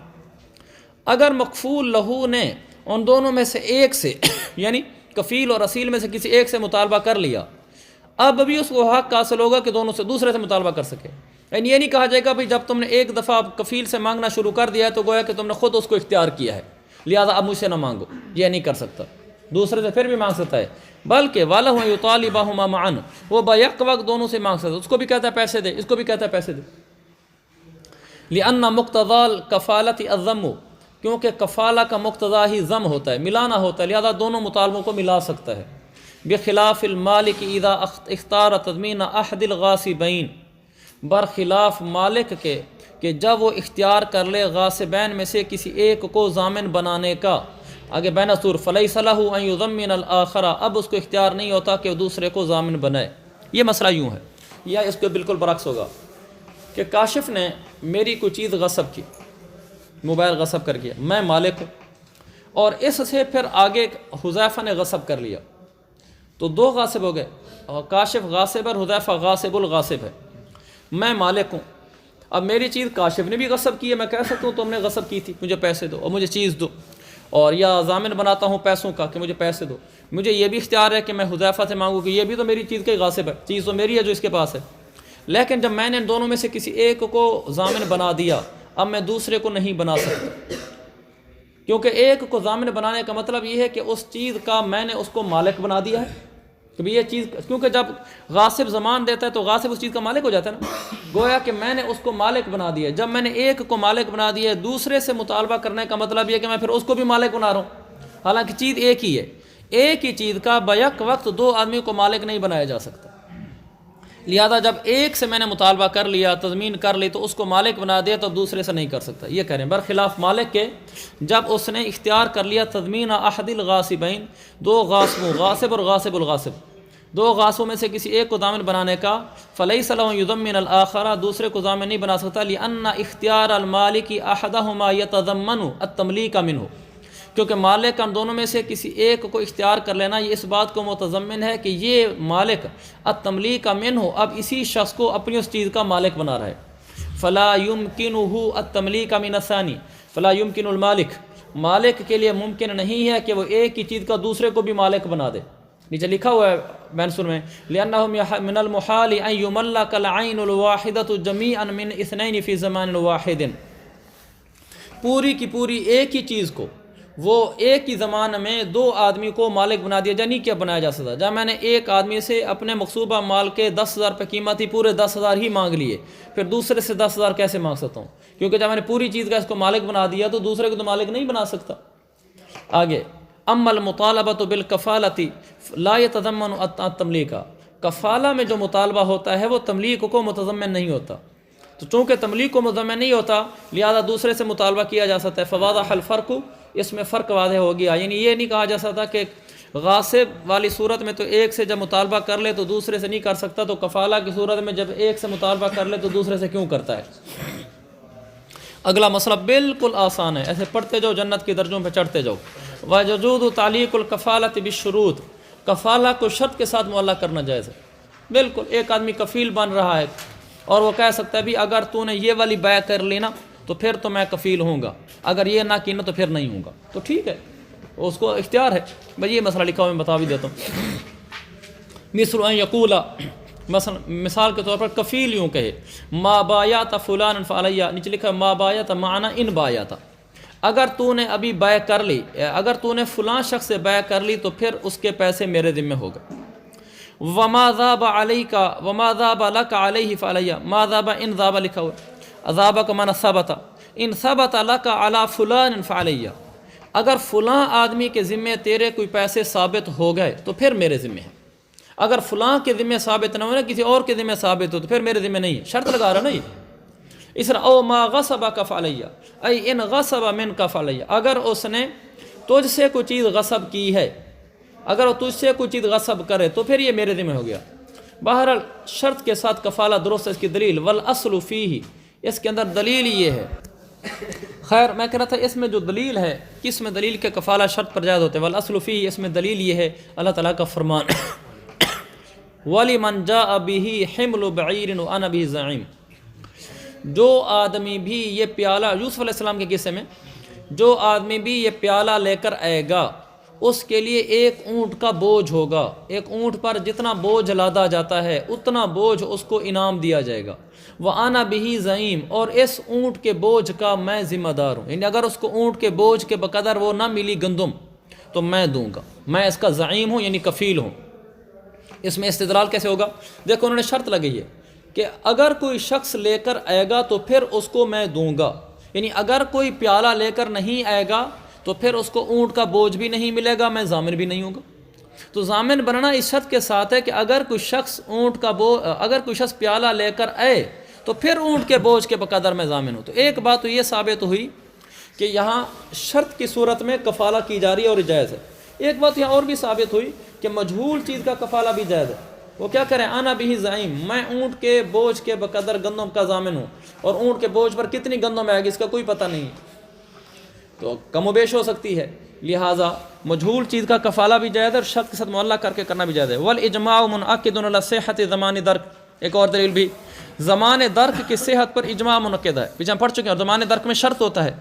اگر مکفول لہو نے ان دونوں میں سے ایک سے یعنی کفیل اور اصیل میں سے کسی ایک سے مطالبہ کر لیا، اب بھی اس کو حق حاصل ہوگا کہ دونوں سے دوسرے سے مطالبہ کر سکے. یعنی یہ نہیں کہا جائے گا بھائی جب تم نے ایک دفعہ کفیل سے مانگنا شروع کر دیا ہے تو گویا کہ تم نے خود اس کو اختیار کیا ہے، لہذا اب مجھ سے نہ مانگو. یہ نہیں کر سکتا، دوسرے سے پھر بھی مانگ سکتا ہے. بلکہ وَلَهُ أَن يُطَالِبَهُمَا مَعًا، وہ بیک وقت دونوں سے مانگ سکتا ہے. اس کو بھی کہتا ہے پیسے دے، اس کو بھی کہتا ہے پیسے دے. لِأَنَّ مُقْتَضَى الْكَفَالَةِ الضَّمُّ، کیونکہ کفالہ کا مقتضا ہی ضم ہوتا ہے، ملانا ہوتا ہے، لہذا دونوں مطالبوں کو ملا سکتا ہے. بخلاف المالک اذا اختار تضمین احد الغاصبین، برخلاف مالک کے کہ جب وہ اختیار کر لے غاصبین میں سے کسی ایک کو ضامن بنانے کا. آگے بین سور فلیس لہ ان یضمن الآخر، اب اس کو اختیار نہیں ہوتا کہ وہ دوسرے کو ضامن بنائے. یہ مسئلہ یوں ہے، یا اس کو بالکل برعکس ہوگا کہ کاشف نے میری کوئی چیز غصب کی، موبائل غصب کر گیا، میں مالک ہوں، اور اس سے پھر آگے حذیفہ نے غصب کر لیا، تو دو غاصب ہو گئے. اور کاشف غاصب اور حذیفہ غاصب الغاصب ہے. میں مالک ہوں، اب میری چیز کاشف نے بھی غصب کی ہے، میں کہہ سکتا ہوں تم نے غصب کی تھی، مجھے پیسے دو اور مجھے چیز دو. اور یا ضامن بناتا ہوں پیسوں کا کہ مجھے پیسے دو. مجھے یہ بھی اختیار ہے کہ میں حذیفہ سے مانگوں کہ یہ بھی تو میری چیز کا غاصب ہے، چیز تو میری ہے جو اس کے پاس ہے. لیکن جب میں نے ان دونوں میں سے کسی ایک کو ضامن بنا دیا، اب میں دوسرے کو نہیں بنا سکتا، کیونکہ ایک کو ضامن بنانے کا مطلب یہ ہے کہ اس چیز کا میں نے اس کو مالک بنا دیا ہے کہ یہ چیز، کیونکہ جب غاصب ضمان دیتا ہے تو غاصب اس چیز کا مالک ہو جاتا ہے نا. گویا کہ میں نے اس کو مالک بنا دیا. جب میں نے ایک کو مالک بنا دیا، دوسرے سے مطالبہ کرنے کا مطلب یہ کہ میں پھر اس کو بھی مالک بنا رہا ہوں، حالانکہ چیز ایک ہی ہے. ایک ہی چیز کا بیک وقت دو آدمی کو مالک نہیں بنایا جا سکتا. لہذا جب ایک سے میں نے مطالبہ کر لیا، تضمین کر لی، تو اس کو مالک بنا دیا تو دوسرے سے نہیں کر سکتا. یہ کہہ رہے ہیں برخلاف مالک کے جب اس نے اختیار کر لیا تضمین احد الغاصبین، دو غاصبوں، غاصب اور غاصب الغاصب، دو غاصبوں میں سے کسی ایک کو ضامن بنانے کا، فلیس لہ ان یضمن الآخر، دوسرے کو ضامن نہیں بنا سکتا. لأن اختیار المالک احدہما یتضمن التملیک منہ، کیونکہ مالک ان دونوں میں سے کسی ایک کو اختیار کر لینا یہ اس بات کو متضمن ہے کہ یہ مالک التملیک منہ اب اسی شخص کو اپنی اس چیز کا مالک بنا رہا ہے. فلا یمکنہ التملیک من الثانی، فلا یمکن المالک، مالک کے لیے ممکن نہیں ہے کہ وہ ایک ہی چیز کا دوسرے کو بھی مالک بنا دے. نیچے لکھا ہوا ہے منصور میں لأنه من المحال ان يملك العين الواحدة جميعا من اثنين في زمان واحد، پوری کی پوری ایک ہی چیز کو وہ ایک ہی زمانے میں دو آدمی کو مالک بنا دیا. جانی کیا بنایا جا سکتا؟ جب میں نے ایک آدمی سے اپنے مقصوبہ مال کے 10,000 روپے قیمت ہی پورے 10,000 ہی مانگ لیے، پھر دوسرے سے 10,000 کیسے مانگ سکتا ہوں؟ کیونکہ جب میں نے پوری چیز کا اس کو مالک بنا دیا تو دوسرے کو تو مالک نہیں بنا سکتا. آگے اما المطالبۃ بالکفالۃ لا یتضمن التملیک، کفالہ میں جو مطالبہ ہوتا ہے وہ تملیک کو متضمن نہیں ہوتا. تو چونکہ تملیک کو متضمن نہیں ہوتا لہذا دوسرے سے مطالبہ کیا جا سکتا ہے. فواضح الفرق، اس میں فرق واضح ہو گیا. یعنی یہ نہیں کہا جا سکتا کہ غاصب والی صورت میں تو ایک سے جب مطالبہ کر لے تو دوسرے سے نہیں کر سکتا، تو کفالہ کی صورت میں جب ایک سے مطالبہ کر لے تو دوسرے سے کیوں کرتا ہے. اگلا مسئلہ بالکل آسان ہے، ایسے پڑھتے جاؤ، جنت کے درجوں پہ چڑھتے جاؤ. وَيَجُوزُ تَعْلِيقُ الْكَفَالَةِ بِالشُّرُوطِ، کفالہ کو شرط کے ساتھ معلق کرنا جائز ہے. بالکل ایک آدمی کفیل بن رہا ہے اور وہ کہہ سکتا ہے بھی اگر تو نے یہ والی بیع کر لینا تو پھر تو میں کفیل ہوں گا، اگر یہ نہ کی نا تو پھر نہیں ہوں گا. تو ٹھیک ہے، اس کو اختیار ہے. بھائی یہ مسئلہ لکھا ہوا میں بتا بھی دیتا ہوں. مثل ان یقول، مثلا مثال کے طور پر کفیل یوں کہے ما بایات فلان فعلیہ، نیچے لکھا ما بایات معنی ان بایات، اگر تو نے ابھی بیع کر لی، اگر تو نے فلاں شخص سے بیع کر لی تو پھر اس کے پیسے میرے ذمہ ہوگا۔ وما ذاب علیک وما ذاب لک علیہ فعلیہ، ما ذاب ان ذاب لکھا ہوا، ذاب کا معنی ثبت، ان ثبت لک علی فلان فعلیہ، اگر فلاں آدمی کے ذمے تیرے کوئی پیسے ثابت ہو گئے تو پھر میرے ذمے ہے، اگر فلاں کے ذمے ثابت نہ ہو نا کسی اور کے ذمے ثابت ہو تو پھر میرے ذمے نہیں ہے، شرط لگا رہا نا یہ۔ اس طرح او ما غصبک فعلیہ ای ان غصب منک فعلیہ، اگر اس نے تجھ سے کوئی چیز غصب کی ہے، اگر وہ تجھ سے کوئی چیز غصب کرے تو پھر یہ میرے ذمہ ہو گیا۔ بہرحال شرط کے ساتھ کفالہ درست ہے، اس کی دلیل والاصل فیہ، اس کے اندر دلیل یہ ہے۔ خیر میں کہہ رہا تھا اس میں جو دلیل ہے، کس میں دلیل کے کفالہ شرط پر جائز ہوتے ہیں، والاصل فیہ، اس میں دلیل یہ ہے اللہ تعالیٰ کا فرمان وَلِمَنْ جَاءَ بِهِ حِمْلُ بَعِيرٍ وَأَنَا بِهِ زَعِيمٌ، جو آدمی بھی یہ پیالہ، یوسف علیہ السلام کے قصے میں، جو آدمی بھی یہ پیالہ لے کر آئے گا اس کے لیے ایک اونٹ کا بوجھ ہوگا، ایک اونٹ پر جتنا بوجھ لادا جاتا ہے اتنا بوجھ اس کو انعام دیا جائے گا۔ وَأَنَا بِهِ زَعِيمٌ، اور اس اونٹ کے بوجھ کا میں ذمہ دار ہوں، یعنی اگر اس کو اونٹ کے بوجھ کے بقدر وہ نہ ملی گندم تو میں دوں گا، میں اس کا زعیم ہوں یعنی کفیل ہوں۔ اس میں استدلال کیسے ہوگا؟ دیکھو انہوں نے شرط لگائی ہے کہ اگر کوئی شخص لے کر آئے گا تو پھر اس کو میں دوں گا، یعنی اگر کوئی پیالہ لے کر نہیں آئے گا تو پھر اس کو اونٹ کا بوجھ بھی نہیں ملے گا، میں ضامن بھی نہیں ہوں گا۔ تو ضامن بننا اس شرط کے ساتھ ہے کہ اگر کوئی شخص اگر کوئی شخص پیالہ لے کر آئے تو پھر اونٹ کے بوجھ کے بقدر میں ضامن ہوں۔ تو ایک بات تو یہ ثابت ہوئی کہ یہاں شرط کی صورت میں کفالہ کی جا رہی ہے اور جائز ہے۔ ایک بات یہاں اور بھی ثابت ہوئی کہ مجہول چیز کا کفالہ بھی جائز ہے۔ وہ کیا کریں؟ انا بہ زعیم، میں اونٹ کے بوجھ کے بقدر گندم کا ضامن ہوں، اور اونٹ کے بوجھ پر کتنی گندم آئے گی اس کا کوئی پتہ نہیں، تو کم و بیش ہو سکتی ہے، لہٰذا مجہول چیز کا کفالہ بھی جائز ہے اور شرط کے ساتھ معلق کر کے کرنا بھی جائز ہے۔ والاجماع منعقد علی صحت زمان درک، ایک اور دلیل بھی زمان درک کی صحت پر اجماع منعقد ہے، پیچھے ہم پڑھ چکے ہیں، اور زمان درک میں شرط ہوتا ہے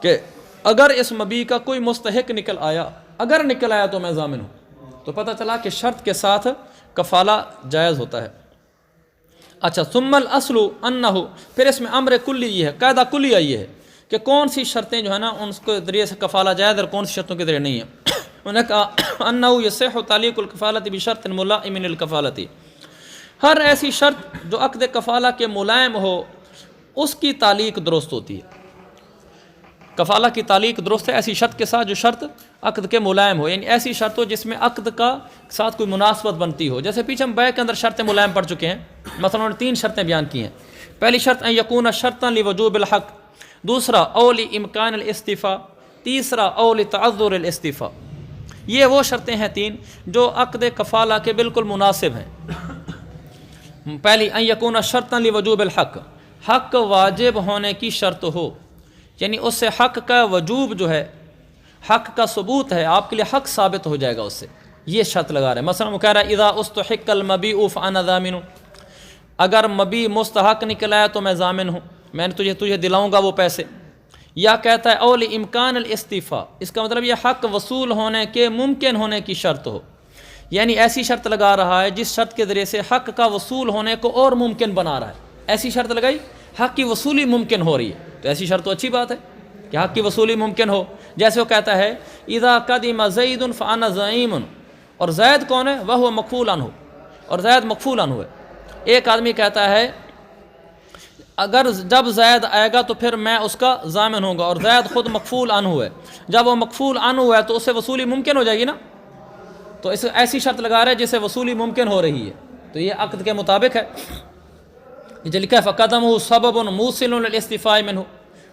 کہ اگر اس مبی کا کوئی مستحق نکل آیا، اگر نکل آیا تو میں ضامن ہوں، تو پتہ چلا کہ شرط کے ساتھ کفالہ جائز ہوتا ہے۔ اچھا ثم الاصل انہ، پھر اس میں امر کلی یہ ہے، قاعدہ کلیہ یہ ہے کہ کون سی شرطیں جو ہے نا ان کے ذریعے سے کفالہ جائز اور کون سی شرطوں کے ذریعے نہیں ہے۔ انہوں نے کہا انہ یصح تعلیق الکفالۃ بشرط ملائم للکفالۃ، ہر ایسی شرط جو عقد کفالہ کے ملائم ہو اس کی تعلیق درست ہوتی ہے۔ کفالہ کی تعلیق درست ہے ایسی شرط کے ساتھ جو شرط عقد کے ملائم ہو، یعنی ایسی شرط ہو جس میں عقد کا ساتھ کوئی مناسبت بنتی ہو، جیسے پیچھے ہم بیع کے اندر شرط ملائم پڑھ چکے ہیں، مثلا انہوں نے 3 شرطیں بیان کی ہیں۔ پہلی شرط ان یکون شرطا لوجوب الحق، دوسرا او لامکان الاستیفاء، تیسرا او لتعذر الاستیفاء۔ یہ وہ شرطیں ہیں 3 جو عقد کفالہ کے بالکل مناسب ہیں۔ پہلی ان یکون شرطا لوجوب الحق، حق واجب ہونے کی شرط ہو، یعنی اس سے حق کا وجوب جو ہے، حق کا ثبوت ہے، آپ کے لیے حق ثابت ہو جائے گا اس سے، یہ شرط لگا رہے ہیں۔ مثلا وہ کہہ رہا ہے اذا استحق المبیع فانا ضامن، اگر مبیع مستحق نکلا ہے تو میں ضامن ہوں، میں نے تجھے دلاؤں گا وہ پیسے۔ یا کہتا ہے اول امکان الاستیفاء، اس کا مطلب یہ حق وصول ہونے کے ممکن ہونے کی شرط ہو، یعنی ایسی شرط لگا رہا ہے جس شرط کے ذریعے سے حق کا وصول ہونے کو اور ممکن بنا رہا ہے، ایسی شرط لگائی حق کی وصولی ممکن ہو رہی ہے، تو ایسی شرط تو اچھی بات ہے کہ حق کی وصولی ممکن ہو۔ جیسے وہ کہتا ہے اذا قدم زید فانا زعیم، اور زید کون ہے؟ وہ مکفول عنہ، اور زید مکفول عنہ ہے۔ ایک آدمی کہتا ہے اگر جب زید آئے گا تو پھر میں اس کا ضامن ہوں گا، اور زید خود مکفول عنہ ہے، جب وہ مکفول عنہ ہے تو اسے وصولی ممکن ہو جائے گی نا، تو اس ایسی شرط لگا رہا ہے جسے وصولی ممکن ہو رہی ہے، تو یہ عقد کے مطابق ہے۔ جو لکھا ہے فقدمہ سبب موصل للاستیفاء منہ،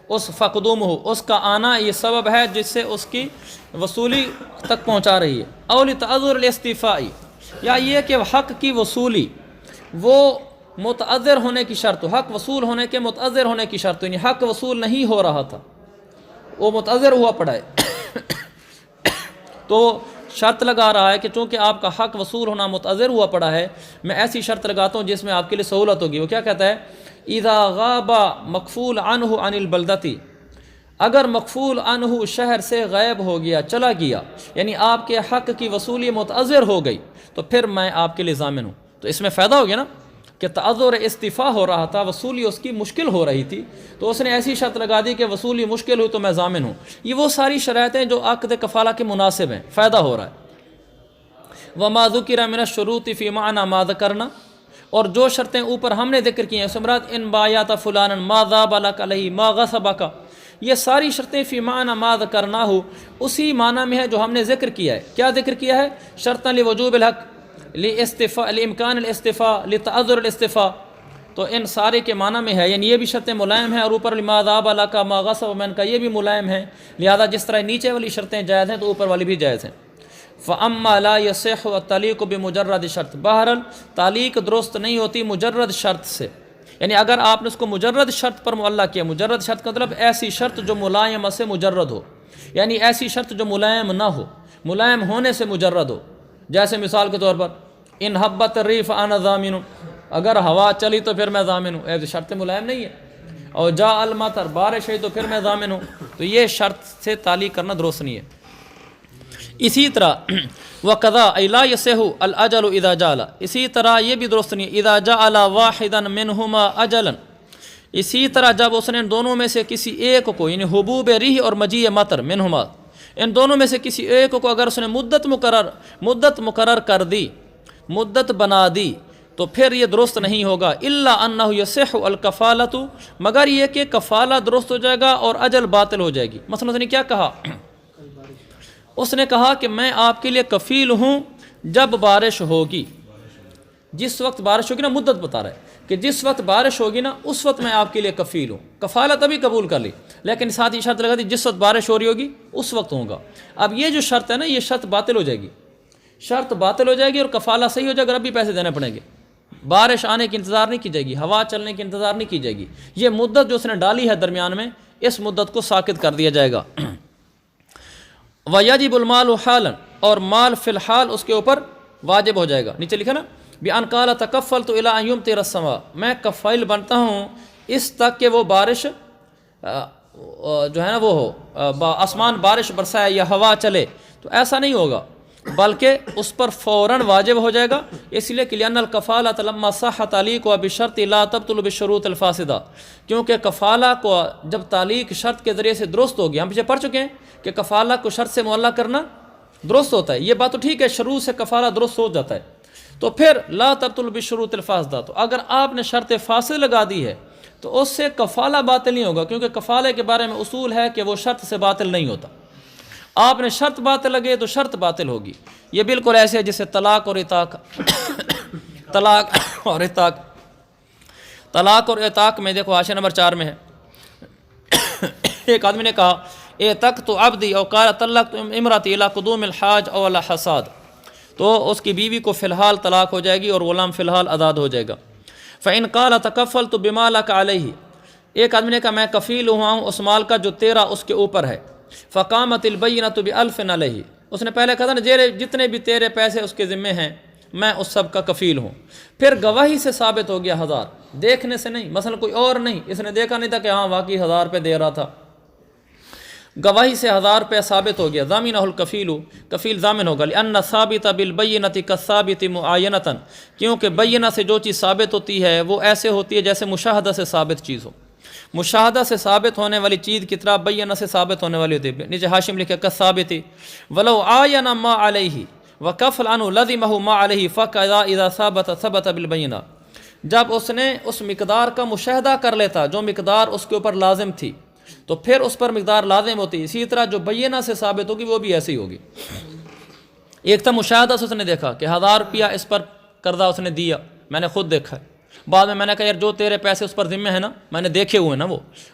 اس فقدومہ، اس کا آنا یہ سبب ہے جس سے اس کی وصولی تک پہنچا رہی ہے۔ او لتعذر الاستیفاء، یا یہ کہ حق کی وصولی وہ متعذر ہونے کی شرط، حق وصول ہونے کے متعذر ہونے کی شرط، یعنی حق وصول نہیں ہو رہا تھا، وہ متعذر ہوا پڑا ہے، تو شرط لگا رہا ہے کہ چونکہ آپ کا حق وصول ہونا متعذر ہوا پڑا ہے، میں ایسی شرط لگاتا ہوں جس میں آپ کے لیے سہولت ہوگی۔ وہ کیا کہتا ہے اذا غاب مکفول عنہ عن البلدتی، اگر مکفول عنہ شہر سے غائب ہو گیا، چلا گیا، یعنی آپ کے حق کی وصولی متعذر ہو گئی، تو پھر میں آپ کے لیے ضامن ہوں۔ تو اس میں فائدہ ہو گیا نا کہ تعذر استفاء ہو رہا تھا، وصولی اس کی مشکل ہو رہی تھی، تو اس نے ایسی شرط لگا دی کہ وصولی مشکل ہوئی تو میں ضامن ہوں۔ یہ وہ ساری شرائطیں جو عقد کفالہ کے مناسب ہیں، فائدہ ہو رہا ہے۔ وما ذکر من الشروط فی معنی ما ذکرنا، اور جو شرطیں اوپر ہم نے ذکر کی ہیں، سمرات ان بایات فلانا ما ذاب لک علیہ ما غصبک، یہ ساری شرطیں فی معنی ما ذکرنا ہو، اسی معنی میں ہے جو ہم نے ذکر کیا ہے۔ کیا ذکر کیا ہے؟ شرطاً لوجوب الحق، لاستفاء، لامکان الاستفاء، لتعذر الاستفاء، تو ان سارے کے معنی میں ہے، یعنی یہ بھی شرطیں ملائم ہیں، اور اوپر ما ذاب لک ما غصب من کا یہ بھی ملائم ہے، لہذا جس طرح نیچے والی شرطیں جائز ہیں تو اوپر والی بھی جائز ہیں۔ فَأَمَّا لَا يَصِحُّ الطَّلِيقُ بِمُجَرَّدِ شرط، بہرحال تعلیق درست نہیں ہوتی مجرد شرط سے، یعنی اگر آپ نے اس کو مجرد شرط پر معلق کیا، مجرد شرط کا مطلب ایسی شرط جو ملائم سے مجرد ہو، یعنی ایسی شرط جو ملائم نہ ہو، ملائم ہونے سے مجرد ہو، جیسے مثال کے طور پر ان حبت الریح فانا ضامن، اگر ہوا چلی تو پھر میں ضامن ہوں، ایسی شرط ملائم نہیں ہے۔ اور جاء المطر، بارش ہوئی تو پھر میں ضامن ہوں، تو یہ شرط سے تعلیق کرنا درست نہیں ہے۔ اسی طرح وقضا ای لا یصح الاجل اذا جعل، اسی طرح یہ بھی درست نہیں، اذا جعل واحدا منہما اجلا، اسی طرح جب اس نے ان دونوں میں سے کسی ایک کو، یعنی حبوب ریح اور مجیء مطر، منہما، ان دونوں میں سے کسی ایک کو اگر اس نے مدت مقرر کر دی، مدت بنا دی، تو پھر یہ درست نہیں ہوگا۔ الا انہ یصح الکفالۃ، مگر یہ کہ کفالہ درست ہو جائے گا اور اجل باطل ہو جائے گی۔ مثلا اس نے کیا کہا؟ اس نے کہا کہ میں آپ کے لیے کفیل ہوں جب بارش ہوگی، جس وقت بارش ہوگی نا، مدت بتا رہا ہے کہ جس وقت بارش ہوگی نا اس وقت میں آپ کے لیے کفیل ہوں، کفالت ابھی قبول کر لی، لیکن ساتھ ہی شرط لگا دی جس وقت بارش ہو رہی ہوگی اس وقت ہوگا۔ اب یہ جو شرط ہے نا، یہ شرط باطل ہو جائے گی، شرط باطل ہو جائے گی اور کفالہ صحیح ہو جائے گا، اب بھی پیسے دینے پڑیں گے۔ بارش آنے کی انتظار نہیں کی جائے گی، ہوا چلنے کی انتظار نہیں کی جائے گی، یہ مدت جو اس نے ڈالی ہے درمیان میں، اس مدت کو ساقط کر دیا جائے گا۔ وَيَجِبُ الْمَالُ حَالًا، اور مال فی الحال اس کے اوپر واجب ہو جائے گا۔ نیچے لکھا نا بِأَنْ قَالَ تَكَفَّلْتُ إِلَىٰ أَنْ يُمْطِرَ السَّمَاءُ، میں کفیل بنتا ہوں اس تک کہ وہ بارش جو ہے نا وہ ہو، آسمان بارش برسائے یا ہوا چلے، تو ایسا نہیں ہوگا، بلکہ اس پر فوراً واجب ہو جائے گا، اس لیے کہ لأن الکفالۃ لما صح تعلیقها بشرط لا تبطل بالشروط الفاسدہ، کیونکہ کفالہ کو جب تعلیق شرط کے ذریعے سے درست ہوگی، ہم پیچھے پڑھ چکے ہیں کہ کفالہ کو شرط سے معلق کرنا درست ہوتا ہے، یہ بات تو ٹھیک ہے، شروع سے کفالہ درست ہو جاتا ہے، تو پھر لا تبطل بالشروط الفاسدہ، تو اگر آپ نے شرط فاسد لگا دی ہے تو اس سے کفالہ باطل نہیں ہوگا، کیونکہ کفالے کے بارے میں اصول ہے کہ وہ شرط سے باطل نہیں ہوتا۔ آپ نے شرط باطل لگے تو شرط باطل ہوگی۔ یہ بالکل ایسے ہے جیسے طلاق اور عتاق طلاق اور عتاق میں دیکھو حاشیہ نمبر 4 میں ہے، ایک آدمی نے کہا اعتقت عبدی او قال طلقت امراتی الی قدوم الحاج او الی حصاد، تو اس کی بیوی کو فی الحال طلاق ہو جائے گی اور غلام فی الحال آزاد ہو جائے گا۔ فإن قال تکفلت بما لک علیہ، ایک آدمی نے کہا میں کفیل ہوا ہوں اس مال کا جو تیرا اس کے اوپر ہے۔ فقامت البینۃ بألف علیہ، اس نے پہلے کہا نا جتنے بھی تیرے پیسے اس کے ذمے ہیں میں اس سب کا کفیل ہوں، پھر گواہی سے ثابت ہو گیا 1000، دیکھنے سے نہیں، مثلا کوئی اور نہیں، اس نے دیکھا نہیں تھا کہ ہاں واقعی 1000 روپے دے رہا تھا، گواہی سے 1000 روپے ثابت ہو گیا، ضامنہ الکفیل، کفیل ضامن ہوگا، لأن ثابت بالبینۃ کالثابت معاینۃ، کیونکہ بینہ سے جو چیز ثابت ہوتی ہے وہ ایسے ہوتی ہے جیسے مشاہدہ سے ثابت چیز ہو، مشاہدہ سے ثابت ہونے والی چیز کی طرح بینہ سے ثابت ہونے والی ہوتی ہے۔ نیچے حاشم لکھا کالثابت ولو عاین ما علیہ وکفل عنہ لزمہ ما علیہ فقضا اذا ثبت بالبینہ، جب اس نے اس مقدار کا مشاہدہ کر لیتا جو مقدار اس کے اوپر لازم تھی تو پھر اس پر مقدار لازم ہوتی، اسی طرح جو بینہ سے ثابت ہوگی وہ بھی ایسی ہوگی۔ ایک تھا مشاہدہ سے اس نے دیکھا کہ 1000 روپیہ اس پر قرضہ اس نے دیا، میں نے خود دیکھا ہے، بعد میں نے کہا یار جو تیرے پیسے اس پر ذمہ ہے نا، میں نے دیکھے ہوئے نا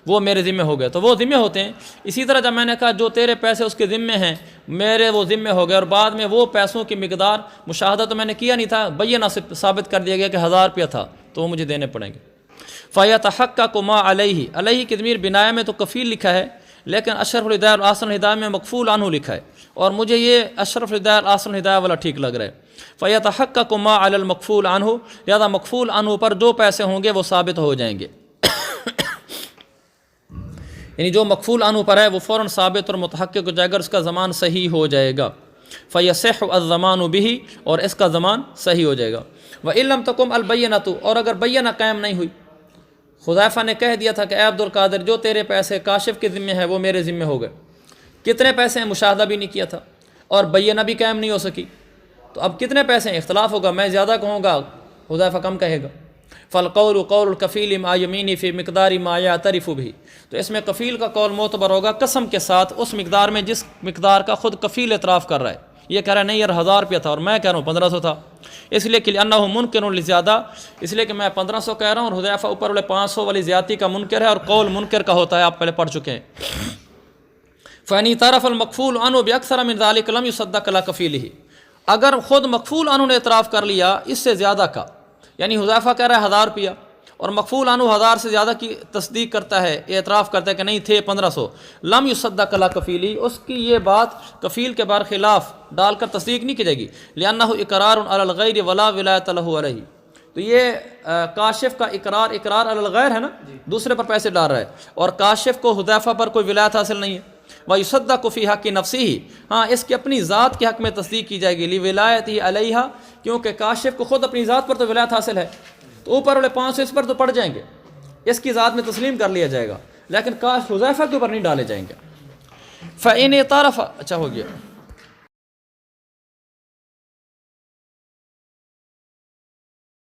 وہ میرے ذمہ ہو گئے، تو وہ ذمہ ہوتے ہیں۔ اسی طرح جب میں نے کہا جو تیرے پیسے اس کے ذمہ ہیں میرے وہ ذمہ ہو گئے، اور بعد میں وہ پیسوں کی مقدار مشاہدہ تو میں نے کیا نہیں تھا، بینہ سے ثابت کر دیا گیا کہ 1000 روپیہ تھا تو وہ مجھے دینے پڑیں گے۔ فَيَتَحَقَّقُ مَا عَلَيْهِ، علیہ کی ضمیر بنایا میں تو کفیل لکھا ہے، لیکن اشرف الہدایہ اور احسن الہدایہ میں مکفول عنہ لکھا ہے، اور مجھے یہ اشرف الہدایہ اور احسن الہدایہ والا ٹھیک لگ رہا ہے۔ فَيَتَحَقَّقُ مَا عَلَى الْمَكْفُولِ عَنْهُ، لہذا مکفول عنہ پر جو پیسے ہوں گے وہ ثابت ہو جائیں گے، یعنی جو مکفول عنہ پر ہے وہ فوراً ثابت اور متحقق ہو جائے گا، اس کا زمان صحیح ہو جائے گا۔ فیصح الزمان به، اور اس کا زمان صحیح ہو جائے گا۔ وَإِن لَمْ تَقُمْ الْبَيِّنَةُ، اور اگر بینہ قائم نہیں ہوئی، حذیفہ نے کہہ دیا تھا کہ اے عبد القادر جو تیرے پیسے کاشف کے ذمہ ہے وہ میرے ذمہ ہو گئے، کتنے پیسے ہیں مشاہدہ بھی نہیں کیا تھا اور بینہ بھی قائم نہیں ہو سکی، تو اب کتنے پیسے ہیں اختلاف ہوگا، میں زیادہ کہوں گا حذیفہ کم کہے گا۔ فالقول قول الکفیل مع یمینی فی مقدار ما یعترف بھی، تو اس میں کفیل کا قول معتبر ہوگا قسم کے ساتھ اس مقدار میں جس مقدار کا خود کفیل اعتراف کر رہا ہے۔ یہ کہہ رہا ہے نہیں یار 1000 روپیہ تھا اور میں کہہ رہا ہوں 1500 تھا، اس لیے کہ انہ منکر لزیادہ، اس لیے کہ میں 1500 کہہ رہا ہوں اور حذیفہ اوپر والے 500 والی زیادتی کا منکر ہے، اور قول منکر کا ہوتا ہے، آپ پہلے پڑھ چکے ہیں۔ فَإِنِ اعْتَرَفَ الْمَكْفُولُ عَنْهُ بِأَكْثَرَ مِنْ ذَلِكَ لَمْ يُصَدَّقْ عَلَىٰ كَفِيلِهِ، اگر خود مکفول عنہ نے اعتراف کر لیا اس سے زیادہ کا، یعنی حذیفہ کہہ رہا ہے 1000 روپیہ اور مکفول عنہ 1000 سے زیادہ کی تصدیق کرتا ہے، اعتراف کرتا ہے کہ نہیں تھے 1500، لم یصدق علی کفیلی، اس کی یہ بات کفیل کے برخلاف ڈال کر تصدیق نہیں کی جائے گی، لأنہ اقرار علی الغیر ولا ولایۃ لہ علیہ، تو یہ کاشف کا اقرار علی الغیر ہے نا، دوسرے پر پیسے ڈال رہا ہے، اور کاشف کو حذیفہ پر کوئی ولایت حاصل نہیں ہے۔ وَيُصَدَّقُ فِي حَقِّ نَفْسِهِ، ہاں اس کی اپنی ذات کے حق میں تصدیق کی جائے گی، لِوِلَایَتِهِ عَلَيْهَا، کیونکہ کاشف کو خود اپنی ذات پر تو ولایت حاصل ہے، تو اوپر والے 500 اس پر تو پڑ جائیں گے، اس کی ذات میں تسلیم کر لیا جائے گا، لیکن کاش حذیفہ کے اوپر نہیں ڈالے جائیں گے۔ فَإِنِ اعْتَرَفَ، اچھا ہو گیا۔